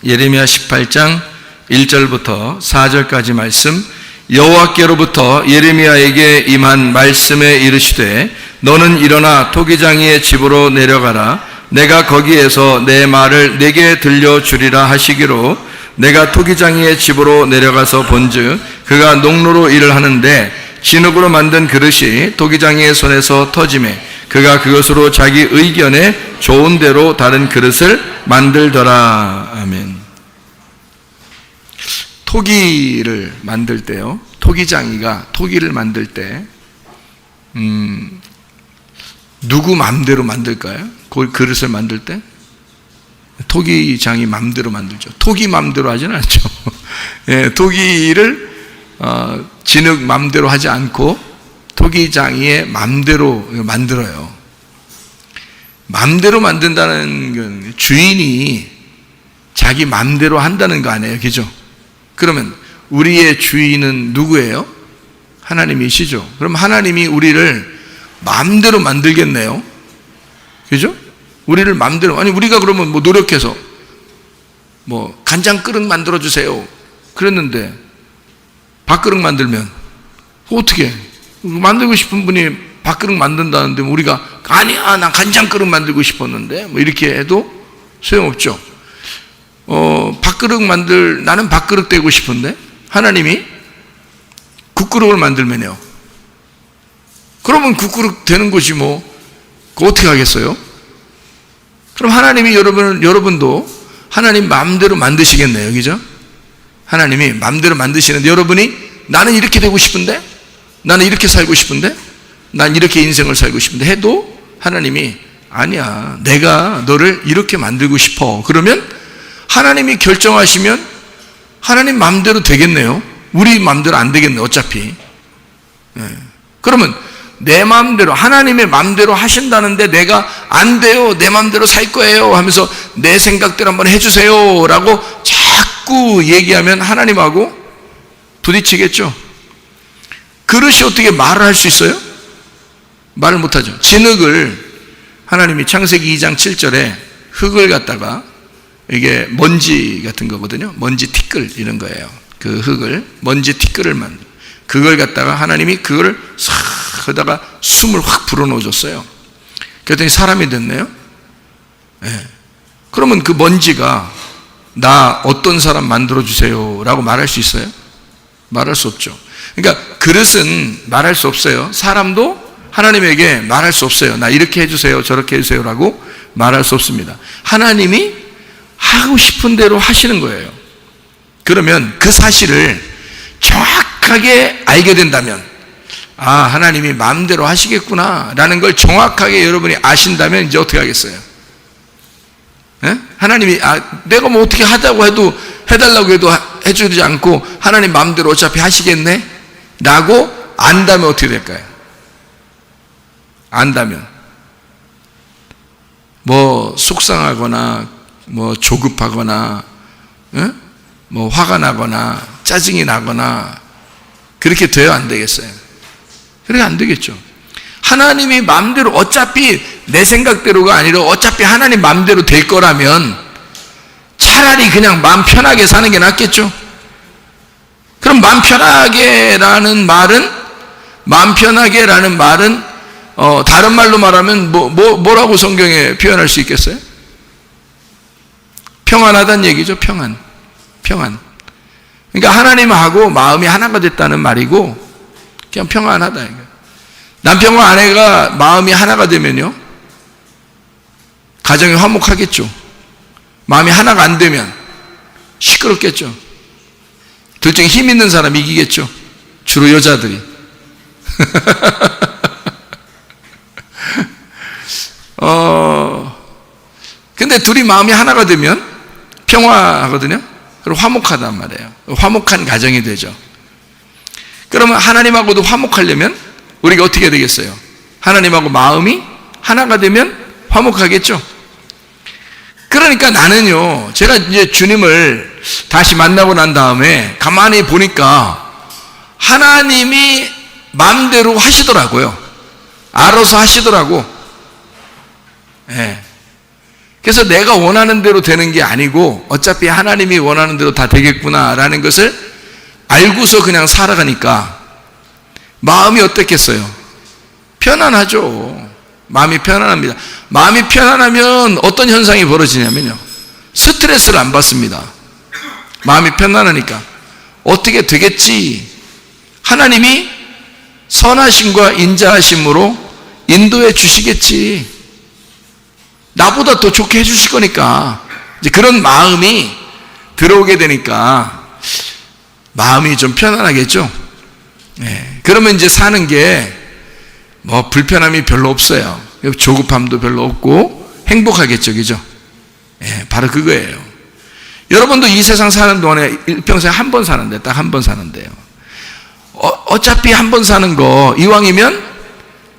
예레미야 18장 1절부터 4절까지 말씀. 여호와께로부터 예레미야에게 임한 말씀에 이르시되 너는 일어나 토기장이의 집으로 내려가라. 내가 거기에서 내 말을 내게 들려주리라 하시기로 내가 토기장이의 집으로 내려가서 본즉 그가 농로로 일을 하는데 진흙으로 만든 그릇이 토기장이의 손에서 터지매 그가 그것으로 자기 의견에 좋은 대로 다른 그릇을 만들더라. 아멘. 토기를 만들 때요, 토기장이가 토기를 만들 때 누구 맘대로 만들까요? 그 그릇을 만들 때? 토기장이 맘대로 만들죠. 토기 맘대로 하지는 않죠. 예, 토기를 진흙 맘대로 하지 않고 토기장이의 맘대로 만들어요. 맘대로 만든다는 건 주인이 자기 맘대로 한다는 거 아니에요, 그죠? 그러면 우리의 주인은 누구예요? 하나님이시죠. 그럼 하나님이 우리를 마음대로 만들겠네요, 그죠? 우리를 마음대로, 아니 우리가 그러면 뭐 노력해서 뭐 간장 그릇 만들어 주세요 그랬는데 밥그릇 만들면 어떻게 만들고 싶은 분이 밥그릇 만든다는데 우리가 아니야 난 간장 그릇 만들고 싶었는데 뭐 이렇게 해도 소용없죠. 나는 밥그릇 되고 싶은데 하나님이 국그릇을 만들면요, 그러면 국그릇 되는 거지 뭐. 그거 어떻게 하겠어요? 그럼 하나님이 여러분도 하나님 마음대로 만드시겠네요, 그죠? 하나님이 마음대로 만드시는데 여러분이 나는 이렇게 되고 싶은데, 나는 이렇게 살고 싶은데, 난 이렇게 인생을 살고 싶은데 해도 하나님이 아니야, 내가 너를 이렇게 만들고 싶어. 그러면 하나님이 결정하시면 하나님 마음대로 되겠네요. 우리 마음대로 안 되겠네요, 어차피. 그러면 내 마음대로, 하나님의 마음대로 하신다는데 내가 안 돼요, 내 마음대로 살 거예요 하면서 내 생각대로 한번 해주세요 라고 자꾸 얘기하면 하나님하고 부딪히겠죠. 그릇이 어떻게 말을 할 수 있어요? 말을 못하죠. 진흙을 하나님이 창세기 2장 7절에 흙을 갖다가, 이게 먼지 같은 거거든요, 먼지 티끌 이런 거예요. 그 흙을, 먼지 티끌을 그걸 갖다가 하나님이 그걸 싹 하다가 숨을 확 불어넣어줬어요. 그랬더니 사람이 됐네요. 네. 그러면 그 먼지가 나 어떤 사람 만들어주세요 라고 말할 수 있어요? 말할 수 없죠. 그러니까 그릇은 말할 수 없어요. 사람도 하나님에게 말할 수 없어요. 나 이렇게 해주세요, 저렇게 해주세요 라고 말할 수 없습니다. 하나님이 하고 싶은 대로 하시는 거예요. 그러면 그 사실을 정확하게 알게 된다면, 아, 하나님이 마음대로 하시겠구나 라는 걸 정확하게 여러분이 아신다면 이제 어떻게 하겠어요? 네? 하나님이 내가 뭐 어떻게 하자고 해도, 해달라고 해도 해주지 않고 하나님 마음대로 어차피 하시겠네 라고 안다면 어떻게 될까요? 안다면 뭐 속상하거나 뭐 조급하거나 뭐 화가 나거나 짜증이 나거나 그렇게 돼야 안 되겠어요? 그렇게 안 되겠죠. 하나님이 마음대로, 어차피 내 생각대로가 아니라 어차피 하나님 마음대로 될 거라면 차라리 그냥 마음 편하게 사는 게 낫겠죠. 그럼 마음 편하게라는 말은 다른 말로 말하면 뭐라고 성경에 표현할 수 있겠어요? 평안하다는 얘기죠. 평안. 그러니까 하나님하고 마음이 하나가 됐다는 말이고, 그냥 평안하다. 남편과 아내가 마음이 하나가 되면요, 가정이 화목하겠죠. 마음이 하나가 안 되면 시끄럽겠죠. 둘 중에 힘 있는 사람이 이기겠죠. 주로 여자들이. 근데 둘이 마음이 하나가 되면 평화하거든요. 그리고 화목하단 말이에요. 화목한 가정이 되죠. 그러면 하나님하고도 화목하려면 우리가 어떻게 되겠어요? 하나님하고 마음이 하나가 되면 화목하겠죠. 그러니까 나는요, 제가 이제 주님을 다시 만나고 난 다음에 가만히 보니까 하나님이 마음대로 하시더라고요. 알아서 하시더라고. 예. 그래서 내가 원하는 대로 되는 게 아니고 어차피 하나님이 원하는 대로 다 되겠구나라는 것을 알고서 그냥 살아가니까 마음이 어떻겠어요? 편안하죠. 마음이 편안합니다. 마음이 편안하면 어떤 현상이 벌어지냐면요, 스트레스를 안 받습니다. 마음이 편안하니까 어떻게 되겠지, 하나님이 선하심과 인자하심으로 인도해 주시겠지, 나보다 더 좋게 해주실 거니까, 이제 그런 마음이 들어오게 되니까 마음이 좀 편안하겠죠. 네. 그러면 이제 사는 게 뭐 불편함이 별로 없어요. 조급함도 별로 없고 행복하겠죠, 그죠? 네, 바로 그거예요. 여러분도 이 세상 사는 동안에 일평생 한 번 사는데, 딱 한 번 사는데요, 어차피 한 번 사는 거 이왕이면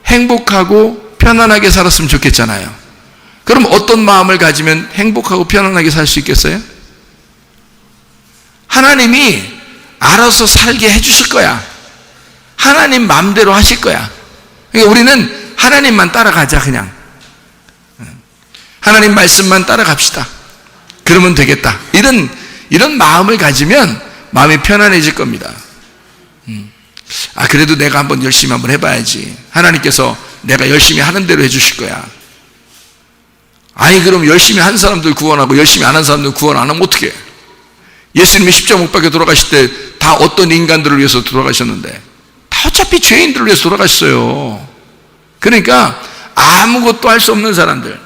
행복하고 편안하게 살았으면 좋겠잖아요. 그럼 어떤 마음을 가지면 행복하고 편안하게 살 수 있겠어요? 하나님이 알아서 살게 해주실 거야. 하나님 마음대로 하실 거야. 그러니까 우리는 하나님만 따라가자. 그냥 하나님 말씀만 따라갑시다. 그러면 되겠다. 이런 마음을 가지면 마음이 편안해질 겁니다. 그래도 내가 한번 열심히 한번 해봐야지. 하나님께서 내가 열심히 하는 대로 해주실 거야. 아니, 그럼 열심히 한 사람들 구원하고 열심히 안 한 사람들 구원 안 하면 어떡해? 예수님이 십자가 못 박혀 돌아가실 때 다 어떤 인간들을 위해서 돌아가셨는데, 다 어차피 죄인들을 위해서 돌아가셨어요. 그러니까 아무것도 할 수 없는 사람들,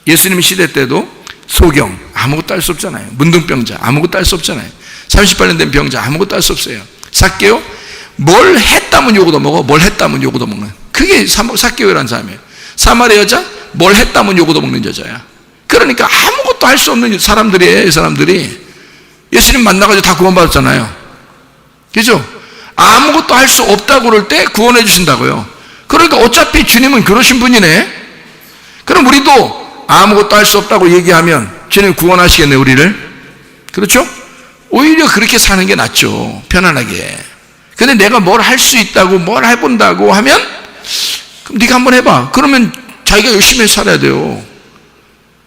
예수님 시대 때도 소경 아무것도 할 수 없잖아요. 문둥병자 아무것도 할 수 없잖아요. 38년 된 병자 아무것도 할 수 없어요. 삭개오 뭘 했다면 요거도 먹어, 뭘 했다면 요거도 먹는, 그게 삭개오라는 사람이에요. 사마리 여자 뭘 했다면 요거도 먹는 여자야. 그러니까 아무것도 할 수 없는 사람들이에요. 이 사람들이 예수님 만나가지고 다 구원받았잖아요. 그죠? 아무것도 할 수 없다고 그럴 때 구원해 주신다고요. 그러니까 어차피 주님은 그러신 분이네. 그럼 우리도 아무것도 할 수 없다고 얘기하면 주님 구원하시겠네, 우리를. 그렇죠? 오히려 그렇게 사는 게 낫죠, 편안하게. 근데 내가 뭘 할 수 있다고, 뭘 해본다고 하면, 그럼 네가 한번 해봐. 그러면 자기가 열심히 살아야 돼요.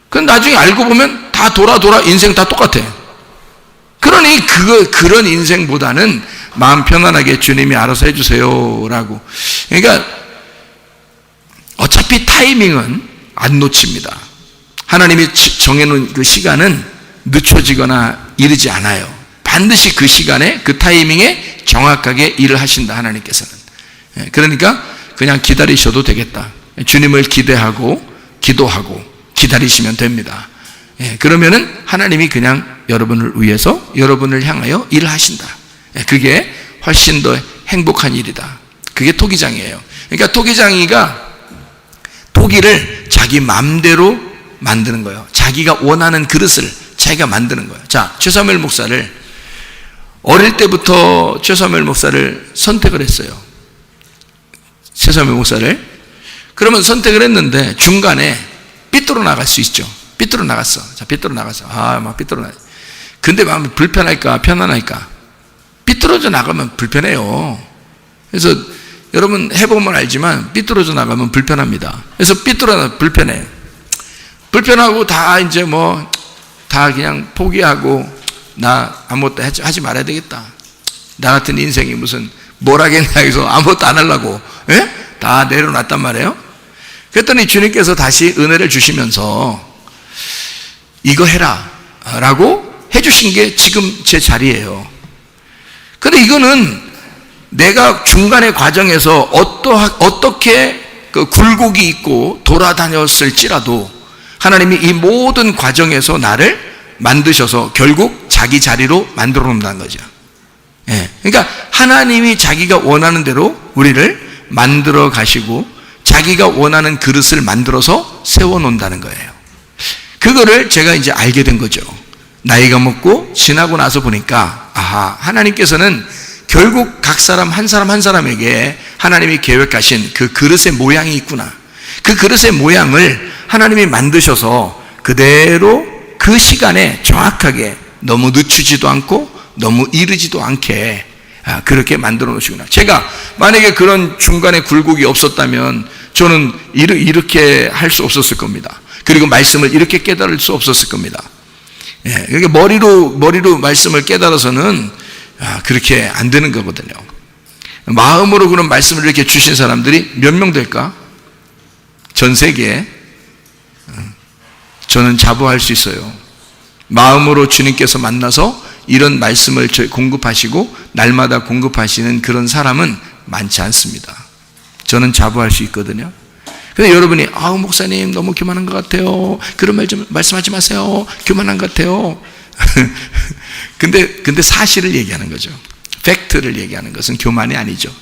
그럼 나중에 알고 보면 다 돌아 인생 다 똑같아. 그러니 그런 인생보다는 마음 편안하게 주님이 알아서 해주세요 라고. 그러니까 어차피 타이밍은 안 놓칩니다. 하나님이 정해놓은 그 시간은 늦춰지거나 이르지 않아요. 반드시 그 시간에, 그 타이밍에 정확하게 일을 하신다, 하나님께서는. 그러니까 그냥 기다리셔도 되겠다. 주님을 기대하고 기도하고 기다리시면 됩니다. 그러면은 하나님이 그냥 여러분을 위해서, 여러분을 향하여 일을 하신다. 그게 훨씬 더 행복한 일이다. 그게 토기장이에요. 그러니까 토기를 자기 마음대로 만드는 거예요. 자기가 원하는 그릇을 자기가 만드는 거예요. 자, 최사무엘 목사를 어릴 때부터 최사무엘 목사를 선택을 했어요. 최사무엘 목사를. 그러면 선택을 했는데 중간에 삐뚤어 나갈 수 있죠. 삐뚤어 나갔어. 자, 삐뚤어 나갔어. 막 삐뚤어 나갔어. 근데 마음이 불편할까 편안할까? 삐뚤어져 나가면 불편해요. 그래서 여러분 해보면 알지만 삐뚤어져 나가면 불편합니다. 그래서 불편해. 불편하고 다 이제 뭐 다 그냥 포기하고 나 아무것도 하지 말아야 되겠다. 나 같은 인생이 무슨 뭘 하겠냐 해서 아무것도 안 하려고 다 내려놨단 말이에요. 그랬더니 주님께서 다시 은혜를 주시면서 이거 해라 라고 해주신 게 지금 제 자리예요. 근데 이거는 내가 중간의 과정에서 어떻게 그 굴곡이 있고 돌아다녔을지라도 하나님이 이 모든 과정에서 나를 만드셔서 결국 자기 자리로 만들어 놓는다는 거죠. 그러니까 하나님이 자기가 원하는 대로 우리를 만들어 가시고 자기가 원하는 그릇을 만들어서 세워 놓는다는 거예요. 그거를 제가 이제 알게 된 거죠. 나이가 먹고 지나고 나서 보니까 하나님께서는 결국 각 사람 한 사람에게 하나님이 계획하신 그 그릇의 모양이 있구나. 그 그릇의 모양을 하나님이 만드셔서 그대로 그 시간에 정확하게 너무 늦추지도 않고 너무 이르지도 않게 그렇게 만들어 놓으시구나. 제가 만약에 그런 중간에 굴곡이 없었다면 저는 이렇게 할 수 없었을 겁니다. 그리고 말씀을 이렇게 깨달을 수 없었을 겁니다. 예, 그러니까 머리로 말씀을 깨달아서는 그렇게 안 되는 거거든요. 마음으로 그런 말씀을 이렇게 주신 사람들이 몇 명 될까? 전 세계에 저는 자부할 수 있어요. 마음으로 주님께서 만나서 이런 말씀을 공급하시고 날마다 공급하시는 그런 사람은 많지 않습니다. 저는 자부할 수 있거든요. 근데 여러분이 목사님 너무 교만한 것 같아요. 그런 말 좀 말씀하지 마세요. 교만한 것 같아요. 근데 사실을 얘기하는 거죠. 팩트를 얘기하는 것은 교만이 아니죠.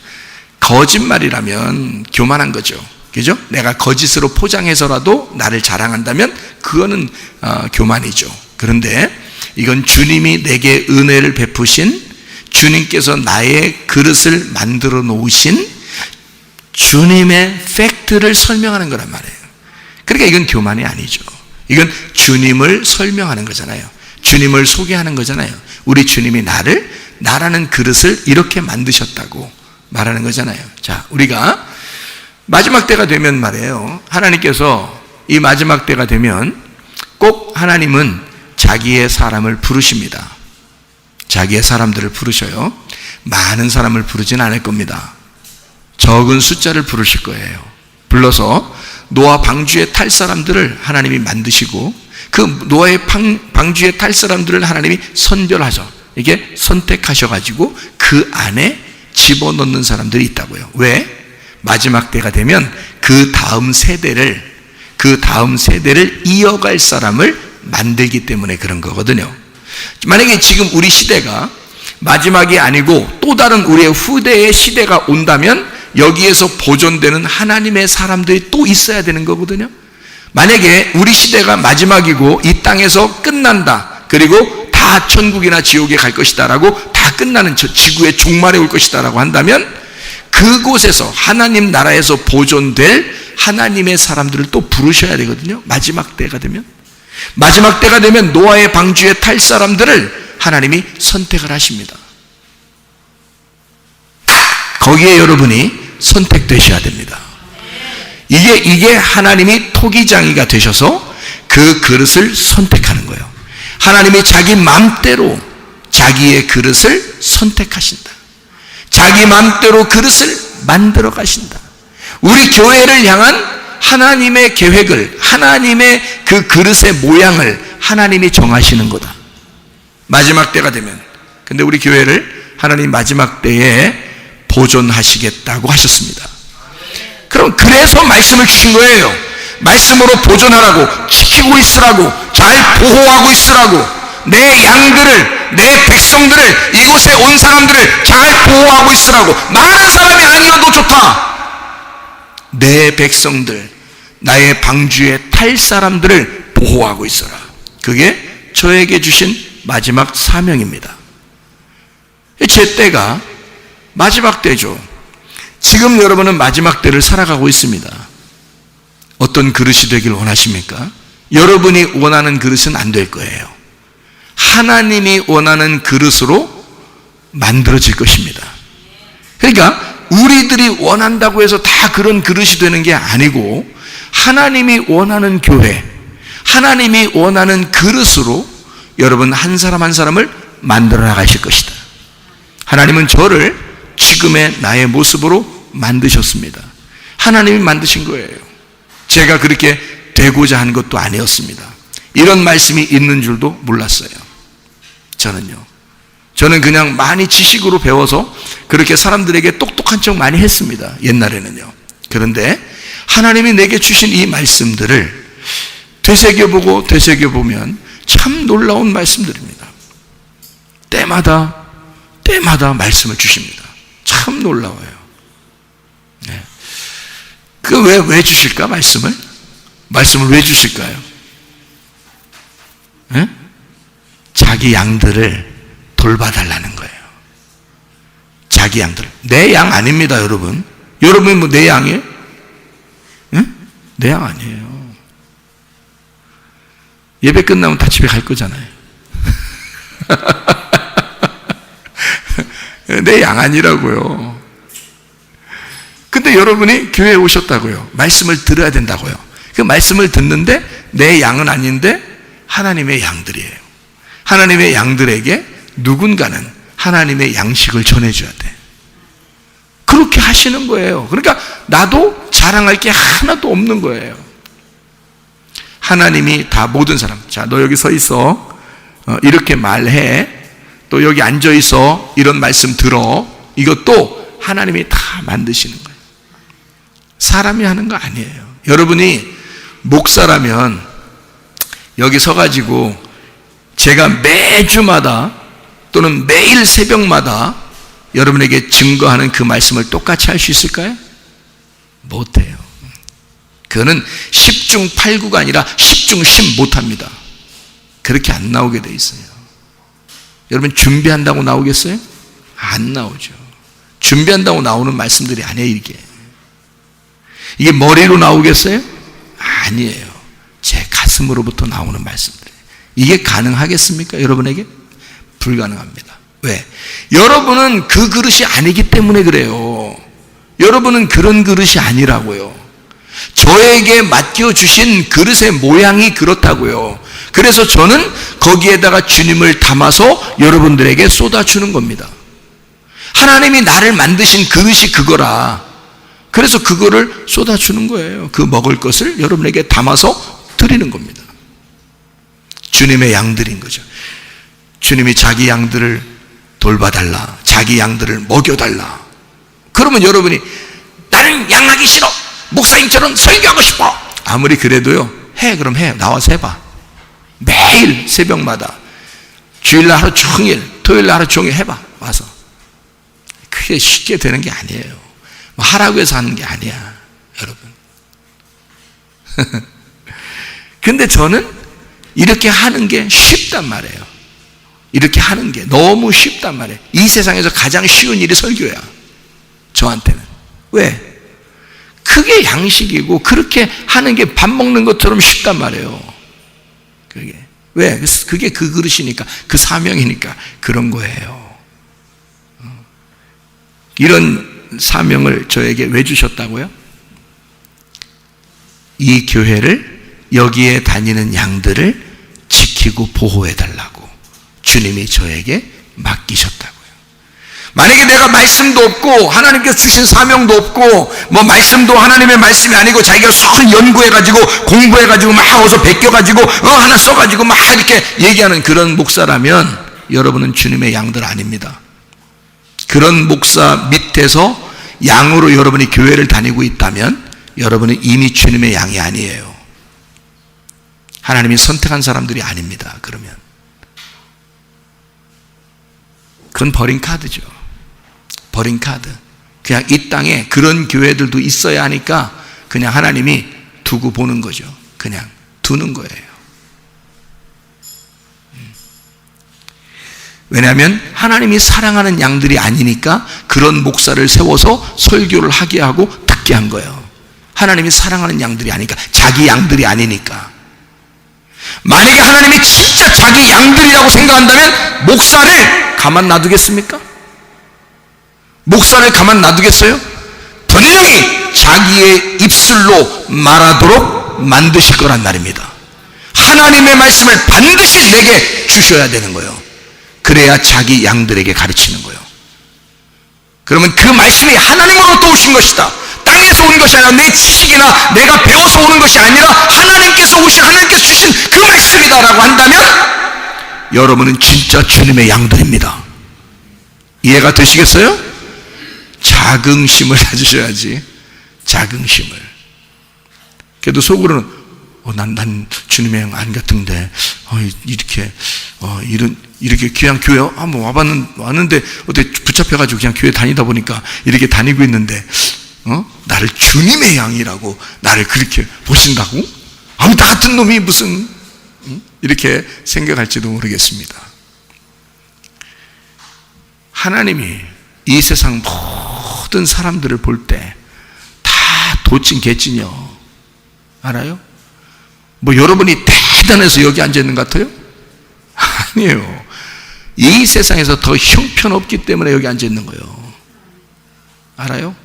거짓말이라면 교만한 거죠. 그죠? 내가 거짓으로 포장해서라도 나를 자랑한다면 그거는 교만이죠. 그런데 이건 주님이 내게 은혜를 베푸신, 주님께서 나의 그릇을 만들어 놓으신 주님의 팩트를 설명하는 거란 말이에요. 그러니까 이건 교만이 아니죠. 이건 주님을 설명하는 거잖아요. 주님을 소개하는 거잖아요. 우리 주님이 나라는 그릇을 이렇게 만드셨다고 말하는 거잖아요. 자, 우리가 마지막 때가 되면 말이에요. 하나님께서 이 마지막 때가 되면 꼭 하나님은 자기의 사람을 부르십니다. 자기의 사람들을 부르셔요. 많은 사람을 부르진 않을 겁니다. 적은 숫자를 부르실 거예요. 불러서 노아 방주에 탈 사람들을 하나님이 만드시고 그 노아의 방주에 탈 사람들을 하나님이 선별하셔. 이게 선택하셔가지고 그 안에 집어넣는 사람들이 있다고요. 왜? 마지막 때가 되면 그 다음 세대를 이어갈 사람을 만들기 때문에 그런 거거든요. 만약에 지금 우리 시대가 마지막이 아니고 또 다른 우리의 후대의 시대가 온다면 여기에서 보존되는 하나님의 사람들이 또 있어야 되는 거거든요. 만약에 우리 시대가 마지막이고 이 땅에서 끝난다, 그리고 다 천국이나 지옥에 갈 것이다 라고 다 끝나는 저 지구의 종말에 올 것이다 라고 한다면 그곳에서 하나님 나라에서 보존될 하나님의 사람들을 또 부르셔야 되거든요. 마지막 때가 되면 노아의 방주에 탈 사람들을 하나님이 선택을 하십니다. 거기에 여러분이 선택되셔야 됩니다. 이게 하나님이 토기장이가 되셔서 그 그릇을 선택하는 거예요. 하나님이 자기 맘대로 자기의 그릇을 선택하신다. 자기 맘대로 그릇을 만들어 가신다. 우리 교회를 향한 하나님의 계획을, 하나님의 그 그릇의 모양을 하나님이 정하시는 거다. 마지막 때가 되면. 근데 우리 교회를 하나님 마지막 때에 보존하시겠다고 하셨습니다. 그래서 말씀을 주신 거예요. 말씀으로 보존하라고, 지키고 있으라고, 잘 보호하고 있으라고, 내 양들을, 내 백성들을, 이곳에 온 사람들을 잘 보호하고 있으라고. 많은 사람이 아니어도 좋다. 내 백성들, 나의 방주에 탈 사람들을 보호하고 있어라. 그게 저에게 주신 마지막 사명입니다. 제 때가 마지막 때죠. 지금 여러분은 마지막 때를 살아가고 있습니다. 어떤 그릇이 되길 원하십니까? 여러분이 원하는 그릇은 안 될 거예요. 하나님이 원하는 그릇으로 만들어질 것입니다. 그러니까 우리들이 원한다고 해서 다 그런 그릇이 되는 게 아니고 하나님이 원하는 교회, 하나님이 원하는 그릇으로 여러분 한 사람 한 사람을 만들어 나가실 것이다. 하나님은 저를 지금의 나의 모습으로 만드셨습니다. 하나님이 만드신 거예요. 제가 그렇게 되고자 한 것도 아니었습니다. 이런 말씀이 있는 줄도 몰랐어요. 저는 그냥 많이 지식으로 배워서 그렇게 사람들에게 똑똑한 척 많이 했습니다. 옛날에는요. 그런데 하나님이 내게 주신 이 말씀들을 되새겨보면 참 놀라운 말씀들입니다. 때마다 말씀을 주십니다. 참 놀라워요. 네. 왜 주실까, 말씀을? 말씀을 왜 주실까요? 네? 자기 양들을 돌봐달라는 거예요. 자기 양들. 내 양 아닙니다, 여러분. 여러분이 뭐 내 양이에요? 네? 내 양 아니에요. 예배 끝나면 다 집에 갈 거잖아요. 내 양 아니라고요. 근데 여러분이 교회에 오셨다고요. 말씀을 들어야 된다고요. 그 말씀을 듣는데 내 양은 아닌데 하나님의 양들이에요. 하나님의 양들에게 누군가는 하나님의 양식을 전해줘야 돼. 그렇게 하시는 거예요. 그러니까 나도 자랑할 게 하나도 없는 거예요. 하나님이 다 모든 사람, 자, 너 여기 서 있어. 이렇게 말해. 또 여기 앉아 있어. 이런 말씀 들어. 이것도 하나님이 다 만드시는 거예요. 사람이 하는 거 아니에요. 여러분이 목사라면 여기 서가지고 제가 매주마다 또는 매일 새벽마다 여러분에게 증거하는 그 말씀을 똑같이 할 수 있을까요? 못해요. 그거는 10중 8구가 아니라 10중 10 못합니다. 그렇게 안 나오게 돼 있어요. 여러분 준비한다고 나오겠어요? 안 나오죠. 준비한다고 나오는 말씀들이 아니에요. 이게 머리로 나오겠어요? 아니에요. 제 가슴으로부터 나오는 말씀들. 이게 가능하겠습니까? 여러분에게? 불가능합니다. 왜? 여러분은 그 그릇이 아니기 때문에 그래요. 여러분은 그런 그릇이 아니라고요. 저에게 맡겨주신 그릇의 모양이 그렇다고요. 그래서 저는 거기에다가 주님을 담아서 여러분들에게 쏟아주는 겁니다. 하나님이 나를 만드신 그릇이 그거라. 그래서 그거를 쏟아주는 거예요. 그 먹을 것을 여러분에게 담아서 드리는 겁니다. 주님의 양들인 거죠. 주님이 자기 양들을 돌봐달라, 자기 양들을 먹여달라. 그러면 여러분이 나는 양하기 싫어, 목사님처럼 설교하고 싶어. 아무리 그래도요, 해. 그럼 해. 나와서 해봐. 매일 새벽마다 주일날 하루 종일, 토요일날 하루 종일 해봐. 와서. 그게 쉽게 되는 게 아니에요. 뭐 하라고 해서 하는 게 아니야, 여러분. 근데 저는 이렇게 하는 게 쉽단 말이에요. 이렇게 하는 게 너무 쉽단 말이에요. 이 세상에서 가장 쉬운 일이 설교야, 저한테는. 왜? 그게 양식이고 그렇게 하는 게 밥 먹는 것처럼 쉽단 말이에요. 그게. 왜? 그게 그 그릇이니까, 그 사명이니까 그런 거예요. 이런 사명을 저에게 왜 주셨다고요? 이 교회를, 여기에 다니는 양들을 지키고 보호해달라고 주님이 저에게 맡기셨다고요. 만약에 내가 말씀도 없고 하나님께서 주신 사명도 없고 뭐 말씀도 하나님의 말씀이 아니고 자기가 서로 연구해가지고 공부해가지고 막 어서 베껴가지고 하나 써가지고 막 이렇게 얘기하는 그런 목사라면 여러분은 주님의 양들 아닙니다. 그런 목사 밑에서 양으로 여러분이 교회를 다니고 있다면 여러분은 이미 주님의 양이 아니에요. 하나님이 선택한 사람들이 아닙니다. 그러면 그건 버린 카드죠. 버린 카드. 그냥 이 땅에 그런 교회들도 있어야 하니까 그냥 하나님이 두고 보는 거죠. 그냥 두는 거예요. 왜냐하면 하나님이 사랑하는 양들이 아니니까 그런 목사를 세워서 설교를 하게 하고 듣게 한 거예요. 하나님이 사랑하는 양들이 아니니까, 자기 양들이 아니니까. 만약에 하나님이 진짜 자기 양들이라고 생각한다면 목사를 가만 놔두겠습니까? 목사를 가만 놔두겠어요? 분명히 자기의 입술로 말하도록 만드실 거란 말입니다. 하나님의 말씀을 반드시 내게 주셔야 되는 거예요. 그래야 자기 양들에게 가르치는 거예요. 그러면 그 말씀이 하나님으로부터 오신 것이다. 땅에서 온 것이 아니라 내 지식이나 내가 배워서 오는 것이 아니라 하나님께서 주신 그 말씀이다라고 한다면 여러분은 진짜 주님의 양들입니다. 이해가 되시겠어요? 자긍심을 가지셔야지. 자긍심을. 그래도 속으로는 난 주님의 양 안 같은데 이렇게 그냥 교회 한번 왔는데 어떻게 붙잡혀가지고 그냥 교회 다니다 보니까 이렇게 다니고 있는데 나를 주님의 양이라고 나를 그렇게 보신다고? 나 같은 놈이 무슨 이렇게 생각할지도 모르겠습니다. 하나님이 이 세상 모든 사람들을 볼 때 다 도찐 개찐이요. 알아요? 뭐 여러분이 대단해서 여기 앉아있는 것 같아요? 아니에요. 이 세상에서 더 형편없기 때문에 여기 앉아있는 거예요. 알아요?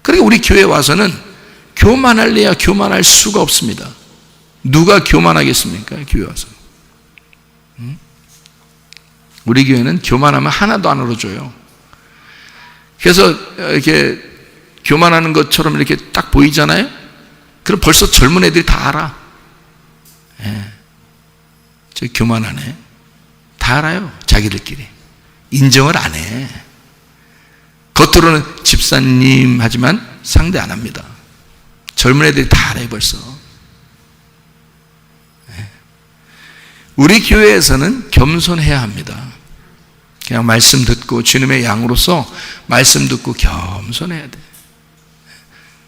그러니까 우리 교회에 와서는 교만할래야 교만할 수가 없습니다. 누가 교만하겠습니까? 교회 와서. 우리 교회는 교만하면 하나도 안 울어줘요. 그래서 이렇게 교만하는 것처럼 이렇게 딱 보이잖아요? 그럼 벌써 젊은 애들이 다 알아. 예. 저 교만하네. 다 알아요. 자기들끼리. 인정을 안 해. 겉으로는 집사님 하지만 상대 안 합니다. 젊은 애들이 다 알아요, 벌써. 예. 우리 교회에서는 겸손해야 합니다. 그냥 말씀 듣고 주님의 양으로서 말씀 듣고 겸손해야 돼.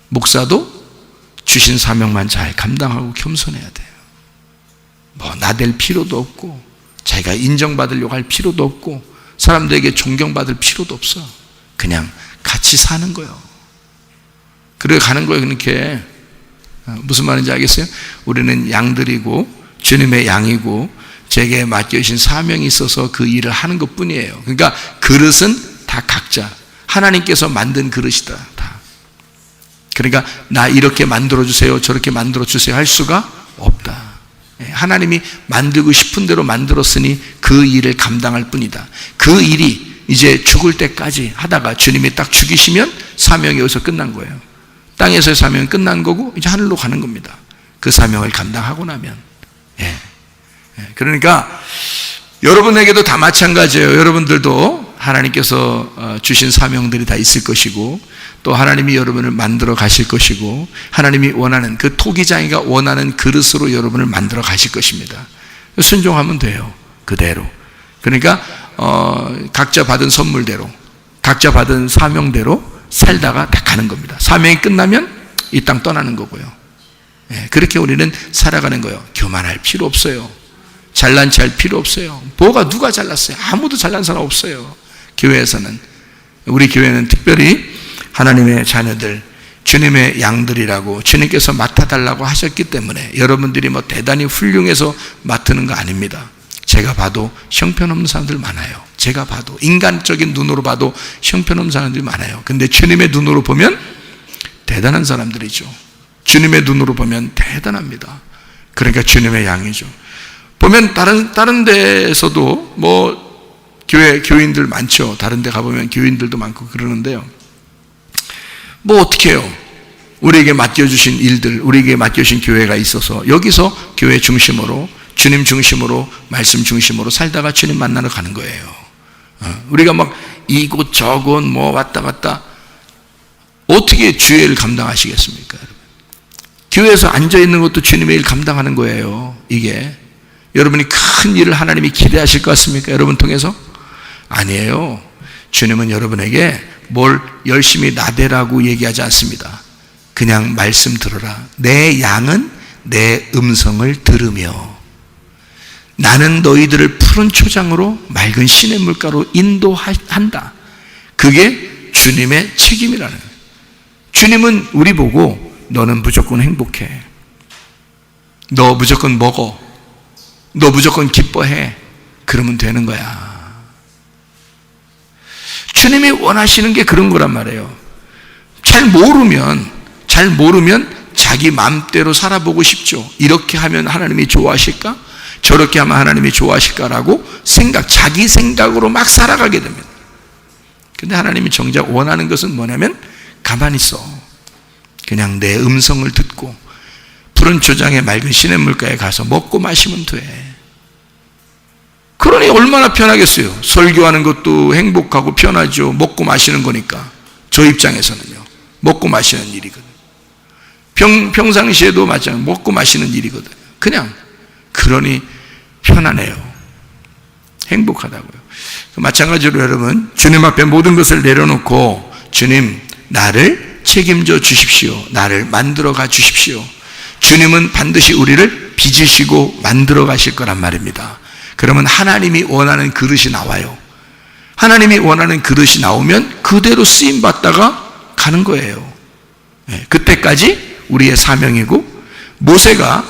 목사도 주신 사명만 잘 감당하고 겸손해야 돼요. 뭐 나댈 필요도 없고 자기가 인정받으려고 할 필요도 없고 사람들에게 존경받을 필요도 없어. 그냥 같이 사는 거예요. 그래 가는 거예요. 그렇게. 무슨 말인지 알겠어요? 우리는 양들이고 주님의 양이고 제게 맡겨주신 사명이 있어서 그 일을 하는 것뿐이에요. 그러니까 그릇은 다 각자 하나님께서 만든 그릇이다. 다. 그러니까 나 이렇게 만들어주세요, 저렇게 만들어주세요 할 수가 없다. 하나님이 만들고 싶은 대로 만들었으니 그 일을 감당할 뿐이다. 그 일이 이제 죽을 때까지 하다가 주님이 딱 죽이시면 사명이 여기서 끝난 거예요. 땅에서의 사명은 끝난 거고 이제 하늘로 가는 겁니다. 그 사명을 감당하고 나면. 그러니까 여러분에게도 다 마찬가지예요. 여러분들도 하나님께서 주신 사명들이 다 있을 것이고 또 하나님이 여러분을 만들어 가실 것이고 하나님이 원하는 그 토기장이가 원하는 그릇으로 여러분을 만들어 가실 것입니다. 순종하면 돼요. 그대로. 그러니까 각자 받은 선물대로 각자 받은 사명대로 살다가 다 가는 겁니다. 사명이 끝나면 이 땅 떠나는 거고요. 그렇게 우리는 살아가는 거예요. 교만할 필요 없어요. 잘난 체 할 필요 없어요. 뭐가 누가 잘났어요? 아무도 잘난 사람 없어요. 교회에서는. 우리 교회는 특별히 하나님의 자녀들, 주님의 양들이라고 주님께서 맡아달라고 하셨기 때문에 여러분들이 뭐 대단히 훌륭해서 맡는 거 아닙니다. 제가 봐도 형편없는 사람들 많아요. 제가 봐도 인간적인 눈으로 봐도 형편없는 사람들이 많아요. 근데 주님의 눈으로 보면 대단한 사람들이죠. 주님의 눈으로 보면 대단합니다. 그러니까 주님의 양이죠. 보면 다른 데서도 뭐 교인들 많죠. 다른 데 가보면 교인들도 많고 그러는데요. 뭐 어떻게 해요? 우리에게 맡겨주신 일들, 우리에게 맡겨주신 교회가 있어서 여기서 교회 중심으로 주님 중심으로 말씀 중심으로 살다가 주님 만나러 가는 거예요. 우리가 막 이곳 저곳 뭐 왔다 갔다 어떻게 주의 일 감당하시겠습니까? 교회에서 앉아있는 것도 주님의 일 감당하는 거예요. 이게 여러분이 큰 일을 하나님이 기대하실 것 같습니까? 여러분 통해서? 아니에요. 주님은 여러분에게 뭘 열심히 나대라고 얘기하지 않습니다. 그냥 말씀 들어라. 내 양은 내 음성을 들으며 나는 너희들을 푸른 초장으로 맑은 시냇 물가로 인도한다. 그게 주님의 책임이라는 거예요. 주님은 우리 보고 너는 무조건 행복해. 너 무조건 먹어. 너 무조건 기뻐해. 그러면 되는 거야. 주님이 원하시는 게 그런 거란 말이에요. 잘 모르면 자기 마음대로 살아보고 싶죠. 이렇게 하면 하나님이 좋아하실까? 저렇게 하면 하나님이 좋아하실까라고 자기 생각으로 막 살아가게 됩니다. 근데 하나님이 정작 원하는 것은 뭐냐면 가만히 있어. 그냥 내 음성을 듣고 푸른 초장에 맑은 시냇 물가에 가서 먹고 마시면 돼. 그러니 얼마나 편하겠어요. 설교하는 것도 행복하고 편하죠. 먹고 마시는 거니까. 저 입장에서는요. 먹고 마시는 일이거든요. 평상시에도 마찬가지로 먹고 마시는 일이거든요. 그냥 그러니 편하네요. 행복하다고요. 마찬가지로 여러분 주님 앞에 모든 것을 내려놓고 주님 나를 책임져 주십시오. 나를 만들어 가 주십시오. 주님은 반드시 우리를 빚으시고 만들어 가실 거란 말입니다. 그러면 하나님이 원하는 그릇이 나와요. 하나님이 원하는 그릇이 나오면 그대로 쓰임받다가 가는 거예요. 그때까지 우리의 사명이고 모세가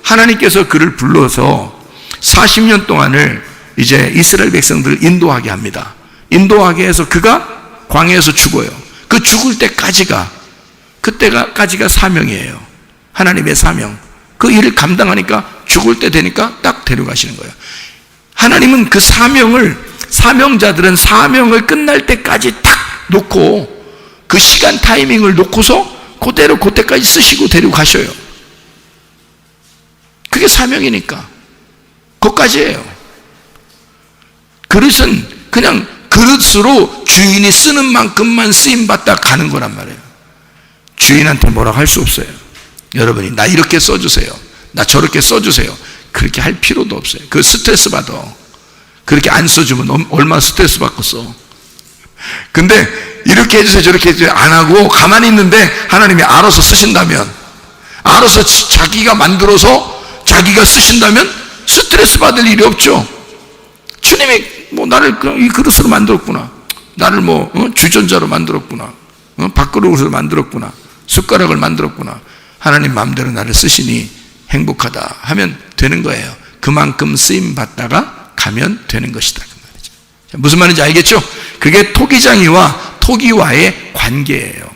하나님께서 그를 불러서 40년 동안을 이제 이스라엘 백성들을 인도하게 합니다. 인도하게 해서 그가 광야에서 죽어요. 그 죽을 때까지가 그때까지가 사명이에요. 하나님의 사명. 그 일을 감당하니까 죽을 때 되니까 딱 데려가시는 거예요. 하나님은 그 사명자들은 사명을 끝날 때까지 딱 놓고 그 시간 타이밍을 놓고서 그대로 그때까지 쓰시고 데려가셔요. 그게 사명이니까. 그것까지예요. 그릇은 그냥 그릇으로 주인이 쓰는 만큼만 쓰임받다 가는 거란 말이에요. 주인한테 뭐라고 할 수 없어요. 여러분이 나 이렇게 써주세요, 나 저렇게 써주세요, 그렇게 할 필요도 없어요. 그 스트레스 받아. 그렇게 안 써주면 얼마나 스트레스 받겠어. 근데 이렇게 해주세요 저렇게 해주세요 안 하고 가만히 있는데 하나님이 알아서 쓰신다면, 알아서 자기가 만들어서 자기가 쓰신다면 스트레스 받을 일이 없죠. 주님이 뭐 나를 이 그릇으로 만들었구나, 나를 뭐 주전자로 만들었구나, 밥그릇으로 만들었구나, 숟가락을 만들었구나, 하나님 마음대로 나를 쓰시니 행복하다 하면 되는 거예요. 그만큼 쓰임 받다가 가면 되는 것이다 그 말이죠. 무슨 말인지 알겠죠? 그게 토기장이와 토기와의 관계예요.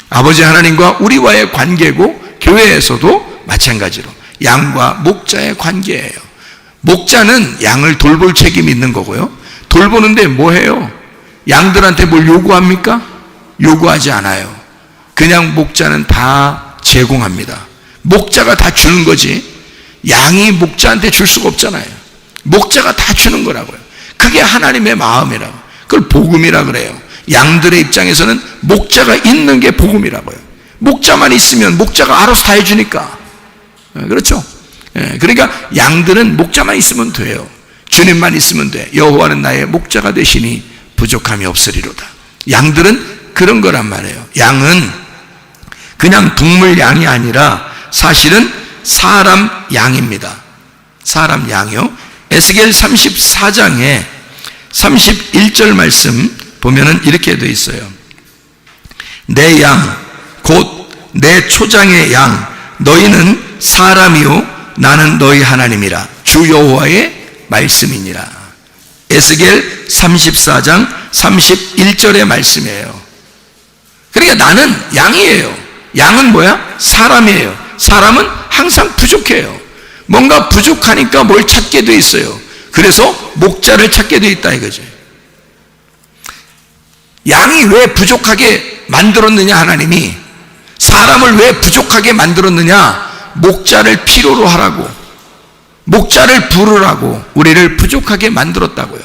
아버지 하나님과 우리와의 관계고, 교회에서도 마찬가지로 양과 목자의 관계예요. 목자는 양을 돌볼 책임이 있는 거고요. 돌보는데 뭐 해요? 양들한테 뭘 요구합니까? 요구하지 않아요. 그냥 목자는 다 제공합니다. 목자가 다 주는 거지 양이 목자한테 줄 수가 없잖아요. 목자가 다 주는 거라고요. 그게 하나님의 마음이라고. 그걸 복음이라 그래요. 양들의 입장에서는 목자가 있는 게 복음이라고요. 목자만 있으면 목자가 알아서 다 해주니까. 그렇죠? 그러니까 양들은 목자만 있으면 돼요. 주님만 있으면 돼. 여호와는 나의 목자가 되시니 부족함이 없으리로다. 양들은 그런 거란 말이에요. 양은 그냥 동물 양이 아니라 사실은 사람 양입니다. 사람 양이요. 에스겔 34장에 31절 말씀 보면은 이렇게 되어 있어요. 내 양 곧 내 초장의 양 너희는 사람이요 나는 너희 하나님이라 주 여호와의 말씀이니라. 에스겔 34장 31절의 말씀이에요. 그러니까 나는 양이에요. 양은 뭐야? 사람이에요. 사람은 항상 부족해요. 뭔가 부족하니까 뭘 찾게 돼 있어요. 그래서 목자를 찾게 돼 있다 이거죠. 양이 왜 부족하게 만들었느냐, 하나님이 사람을 왜 부족하게 만들었느냐, 목자를 필요로 하라고, 목자를 부르라고 우리를 부족하게 만들었다고요.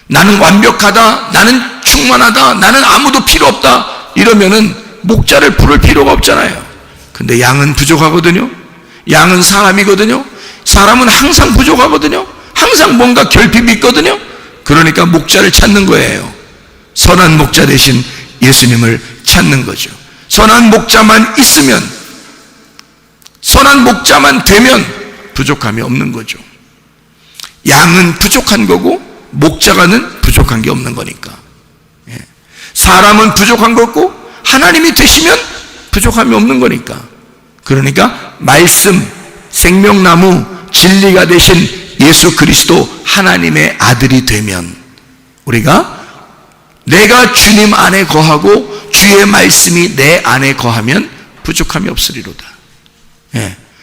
나는 완벽하다, 나는 충만하다, 나는 아무도 필요 없다 이러면은 목자를 부를 필요가 없잖아요. 근데 양은 부족하거든요. 양은 사람이거든요. 사람은 항상 부족하거든요. 항상 뭔가 결핍이 있거든요. 그러니까 목자를 찾는 거예요. 선한 목자 대신 예수님을 찾는 거죠. 선한 목자만 있으면, 선한 목자만 되면 부족함이 없는 거죠. 양은 부족한 거고 목자가는 부족한 게 없는 거니까. 사람은 부족한 거고 하나님이 되시면 부족함이 없는 거니까. 그러니까 말씀, 생명나무, 진리가 되신 예수 그리스도 하나님의 아들이 되면 우리가 내가 주님 안에 거하고 주의 말씀이 내 안에 거하면 부족함이 없으리로다.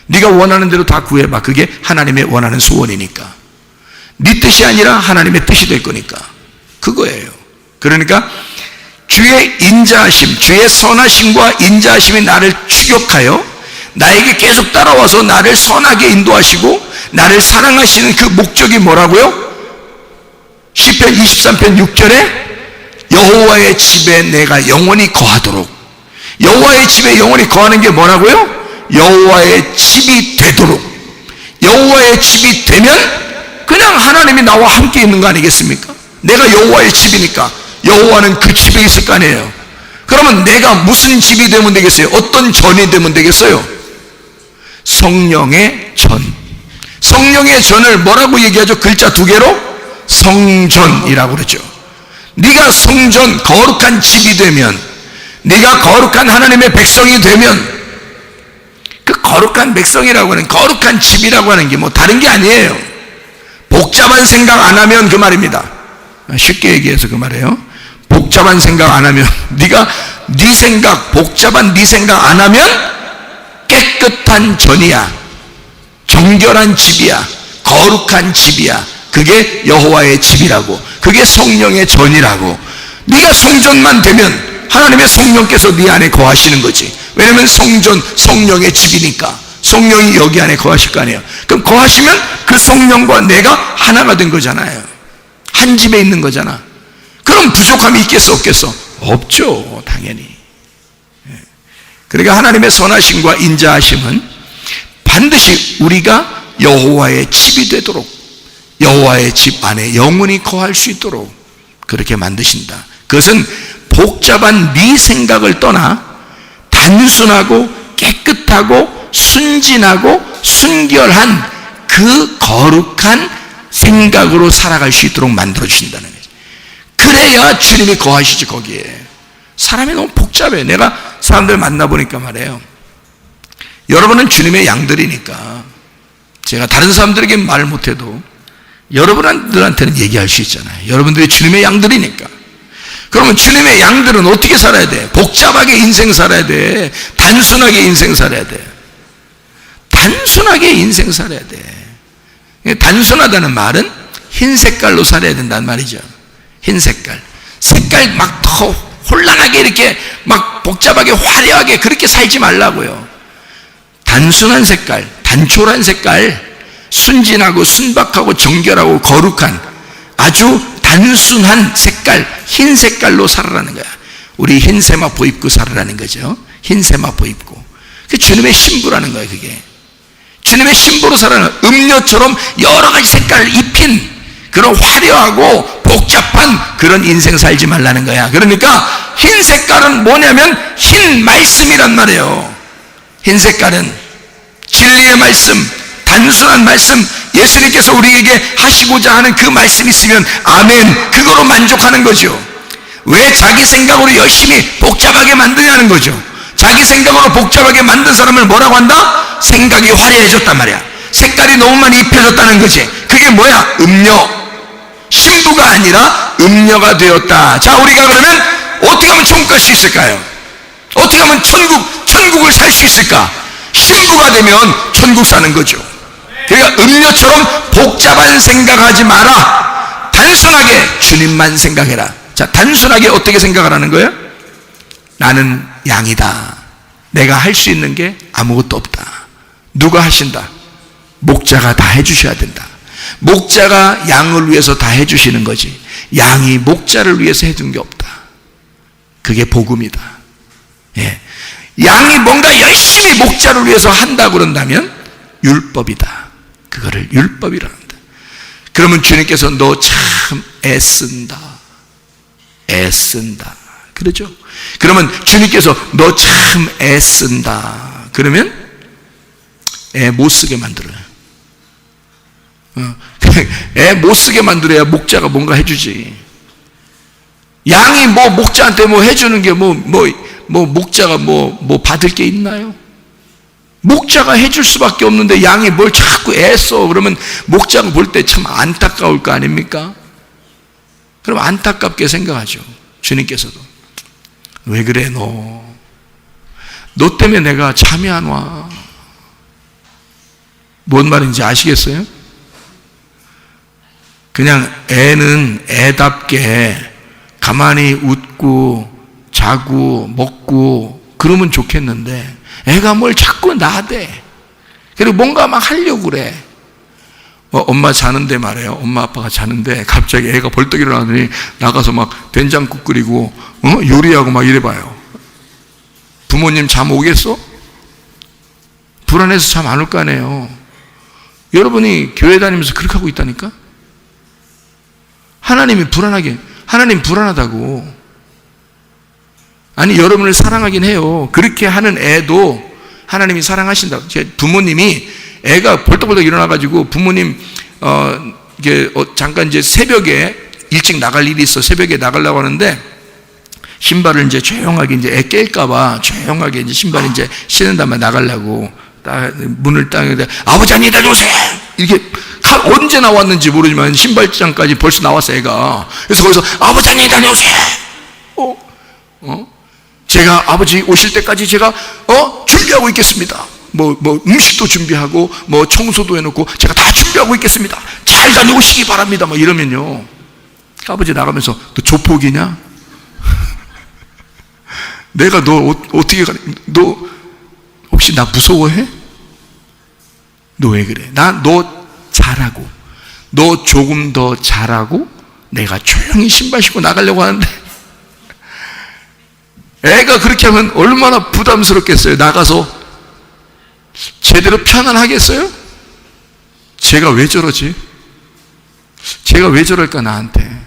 네가 원하는 대로 다 구해봐. 그게 하나님의 원하는 소원이니까. 네 뜻이 아니라 하나님의 뜻이 될 거니까. 그거예요. 그러니까 주의 인자하심, 주의 선하심과 인자하심이 나를 추격하여 나에게 계속 따라와서 나를 선하게 인도하시고 나를 사랑하시는 그 목적이 뭐라고요? 시편 23편 6절에 여호와의 집에 내가 영원히 거하도록. 여호와의 집에 영원히 거하는 게 뭐라고요? 여호와의 집이 되도록. 여호와의 집이 되면 그냥 하나님이 나와 함께 있는 거 아니겠습니까? 내가 여호와의 집이니까 여호와는 그 집에 있을 거 아니에요. 그러면 내가 무슨 집이 되면 되겠어요? 어떤 전이 되면 되겠어요? 성령의 전. 성령의 전을 뭐라고 얘기하죠? 글자 두 개로 성전이라고 그러죠. 네가 성전, 거룩한 집이 되면, 네가 거룩한 하나님의 백성이 되면, 그 거룩한 백성이라고 하는, 거룩한 집이라고 하는 게 뭐 다른 게 아니에요. 복잡한 생각 안 하면 그 말입니다. 쉽게 얘기해서 그 말이에요. 복잡한 생각 안 하면, 네가 네 생각, 복잡한 네 생각 안 하면 깨끗한 전이야. 정결한 집이야, 거룩한 집이야. 그게 여호와의 집이라고, 그게 성령의 전이라고. 네가 성전만 되면 하나님의 성령께서 네 안에 거하시는 거지. 왜냐면 성전, 성령의 집이니까. 성령이 여기 안에 거하실 거 아니에요. 그럼 거하시면 그 성령과 내가 하나가 된 거잖아요. 한 집에 있는 거잖아. 그럼 부족함이 있겠어 없겠어? 없죠, 당연히. 그러니까 하나님의 선하심과 인자하심은 반드시 우리가 여호와의 집이 되도록, 여호와의 집 안에 영원히 거할 수 있도록 그렇게 만드신다. 그것은 복잡한 네 생각을 떠나 단순하고 깨끗하고 순진하고 순결한 그 거룩한 생각으로 살아갈 수 있도록 만들어 주신다는 거죠. 그래야 주님이 거하시지. 거기에 사람이 너무 복잡해. 내가 사람들 만나보니까 말이에요, 여러분은 주님의 양들이니까 제가 다른 사람들에게 말 못해도 여러분들한테는 얘기할 수 있잖아요. 여러분들이 주님의 양들이니까. 그러면 주님의 양들은 어떻게 살아야 돼? 복잡하게 인생 살아야 돼? 단순하게 인생 살아야 돼? 단순하게 인생 살아야 돼. 단순하다는 말은 흰 색깔로 살아야 된다는 말이죠. 흰 색깔. 색깔 막 더 혼란하게 이렇게 막 복잡하게 화려하게 그렇게 살지 말라고요. 단순한 색깔, 단촐한 색깔, 순진하고 순박하고 정결하고 거룩한 아주 단순한 색깔, 흰 색깔로 살아라는 거야. 우리 흰 세마포 입고 살아라는 거죠. 흰 세마포 입고. 그게 주님의 신부라는 거예요. 그게 주님의 신부로 살아는, 음료처럼 여러 가지 색깔을 입힌 그런 화려하고 복잡한 그런 인생 살지 말라는 거야. 그러니까 흰 색깔은 뭐냐면 흰 말씀이란 말이에요. 흰 색깔은 진리의 말씀, 단순한 말씀, 예수님께서 우리에게 하시고자 하는 그 말씀이 있으면 아멘, 그거로 만족하는 거죠. 왜 자기 생각으로 열심히 복잡하게 만드냐는 거죠. 자기 생각으로 복잡하게 만든 사람을 뭐라고 한다? 생각이 화려해졌단 말이야. 색깔이 너무 많이 입혀졌다는 거지. 그게 뭐야? 음료. 신부가 아니라 음료가 되었다. 자, 우리가 그러면 어떻게 하면 천국 갈 수 있을까요? 어떻게 하면 천국을 살 수 있을까? 신부가 되면 천국 사는 거죠. 그러니까 음료처럼 복잡한 생각하지 마라. 단순하게 주님만 생각해라. 자, 단순하게 어떻게 생각하라는 거예요? 나는 양이다. 내가 할 수 있는 게 아무것도 없다. 누가 하신다? 목자가 다 해주셔야 된다. 목자가 양을 위해서 다 해주시는 거지, 양이 목자를 위해서 해준 게 없다. 그게 복음이다. 예. 양이 뭔가 열심히 목자를 위해서 한다고 그런다면 율법이다. 그거를 율법이라 한다. 그러면 주님께서 너 참 애쓴다, 애쓴다 그러죠. 그러면 주님께서 너 참 애쓴다 그러면 애 못 쓰게 만들어요. 애 못 쓰게 만들어야 목자가 뭔가 해주지. 양이 뭐 목자한테 뭐 해주는 게 목자가 뭐 받을 게 있나요? 목자가 해줄 수밖에 없는데 양이 뭘 자꾸 애써. 그러면 목자가 볼 때 참 안타까울 거 아닙니까? 그럼 안타깝게 생각하죠. 주님께서도 왜 그래 너 때문에 내가 잠이 안 와. 뭔 말인지 아시겠어요? 그냥 애는 애답게 가만히 웃고 자고 먹고 그러면 좋겠는데 애가 뭘 자꾸 나대. 그리고 뭔가 막 하려고 그래. 엄마 자는데 말이에요. 엄마 아빠가 자는데 갑자기 애가 벌떡 일어나더니 나가서 막 된장국 끓이고 요리하고 막 이래봐요. 부모님 잠 오겠어? 불안해서 잠 안 올 거 아니에요. 여러분이 교회 다니면서 그렇게 하고 있다니까? 하나님 불안하다고. 아니, 여러분을 사랑하긴 해요. 그렇게 하는 애도 하나님이 사랑하신다고. 제 부모님이 애가 벌떡벌떡 일어나가지고 부모님 잠깐 이제 새벽에 일찍 나갈 일이 있어. 새벽에 나가려고 하는데 신발을 이제 조용하게 이제 애 깰까봐 조용하게 이제 신발 이제 신은 다음에 나가려고 딱 문을 딱 아버지 안녕히 다녀오세요. 이렇게 언제 나왔는지 모르지만 신발장까지 벌써 나왔어 애가. 그래서 거기서 아버지 안녕히 다녀오세요. 제가 아버지 오실 때까지 제가 준비하고 있겠습니다. 음식도 준비하고 청소도 해놓고 제가 다 준비하고 있겠습니다. 잘 다녀오시기 바랍니다. 이러면요, 아버지 나가면서 너 조폭이냐? 내가 너 어떻게 가냐? 너 혹시 나 무서워해? 너 왜 그래? 나 너 잘하고, 너 조금 더 잘하고 내가 조용히 신발 신고 나가려고 하는데, 애가 그렇게 하면 얼마나 부담스럽겠어요. 나가서 제대로 편안하겠어요? 제가 왜 저러지? 제가 왜 저럴까 나한테?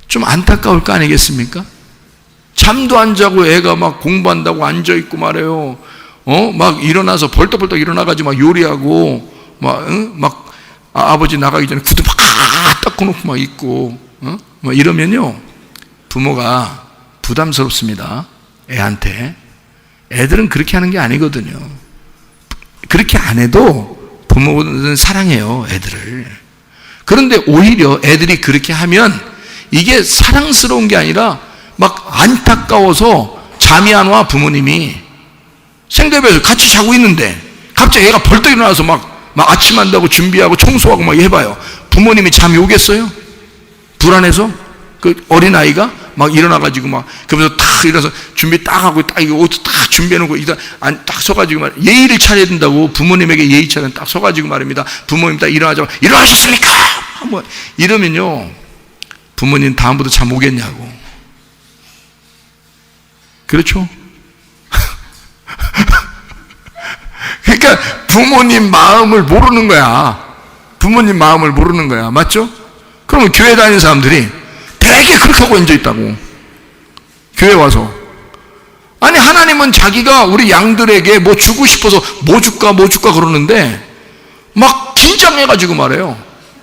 좀 안타까울 거 아니겠습니까? 잠도 안 자고 애가 막 공부한다고 앉아있고 말해요. 막 일어나서 벌떡벌떡 일어나가지고 막 요리하고, 아버지 나가기 전에 구두 막 닦아놓고 막 있고, 이러면요, 부모가 부담스럽습니다. 애한테. 애들은 그렇게 하는 게 아니거든요. 그렇게 안 해도 부모는 사랑해요, 애들을. 그런데 오히려 애들이 그렇게 하면 이게 사랑스러운 게 아니라 막 안타까워서 잠이 안 와. 부모님이 생대배에서 같이 자고 있는데 갑자기 애가 벌떡 일어나서 막 아침한다고 준비하고 청소하고 막 해봐요. 부모님이 잠이 오겠어요? 불안해서? 그 어린아이가 막 일어나가지고 그러면서 딱 일어나서 준비 딱 하고 딱 이거 옷 딱 준비해놓고 일단 딱 서가지고 예의를 차려야 된다고. 부모님에게 예의 차려 딱 서가지고 말입니다. 부모님 딱 일어나자마자 일어나셨습니까? 이러면요, 부모님 다음부터 잠 오겠냐고. 그렇죠? 그러니까 부모님 마음을 모르는 거야. 부모님 마음을 모르는 거야. 맞죠? 그러면 교회 다니는 사람들이 되게 그렇게 하고 앉아있다고. 교회 와서. 아니, 하나님은 자기가 우리 양들에게 뭐 주고 싶어서 뭐 줄까 그러는데 막 긴장해가지고 말해요.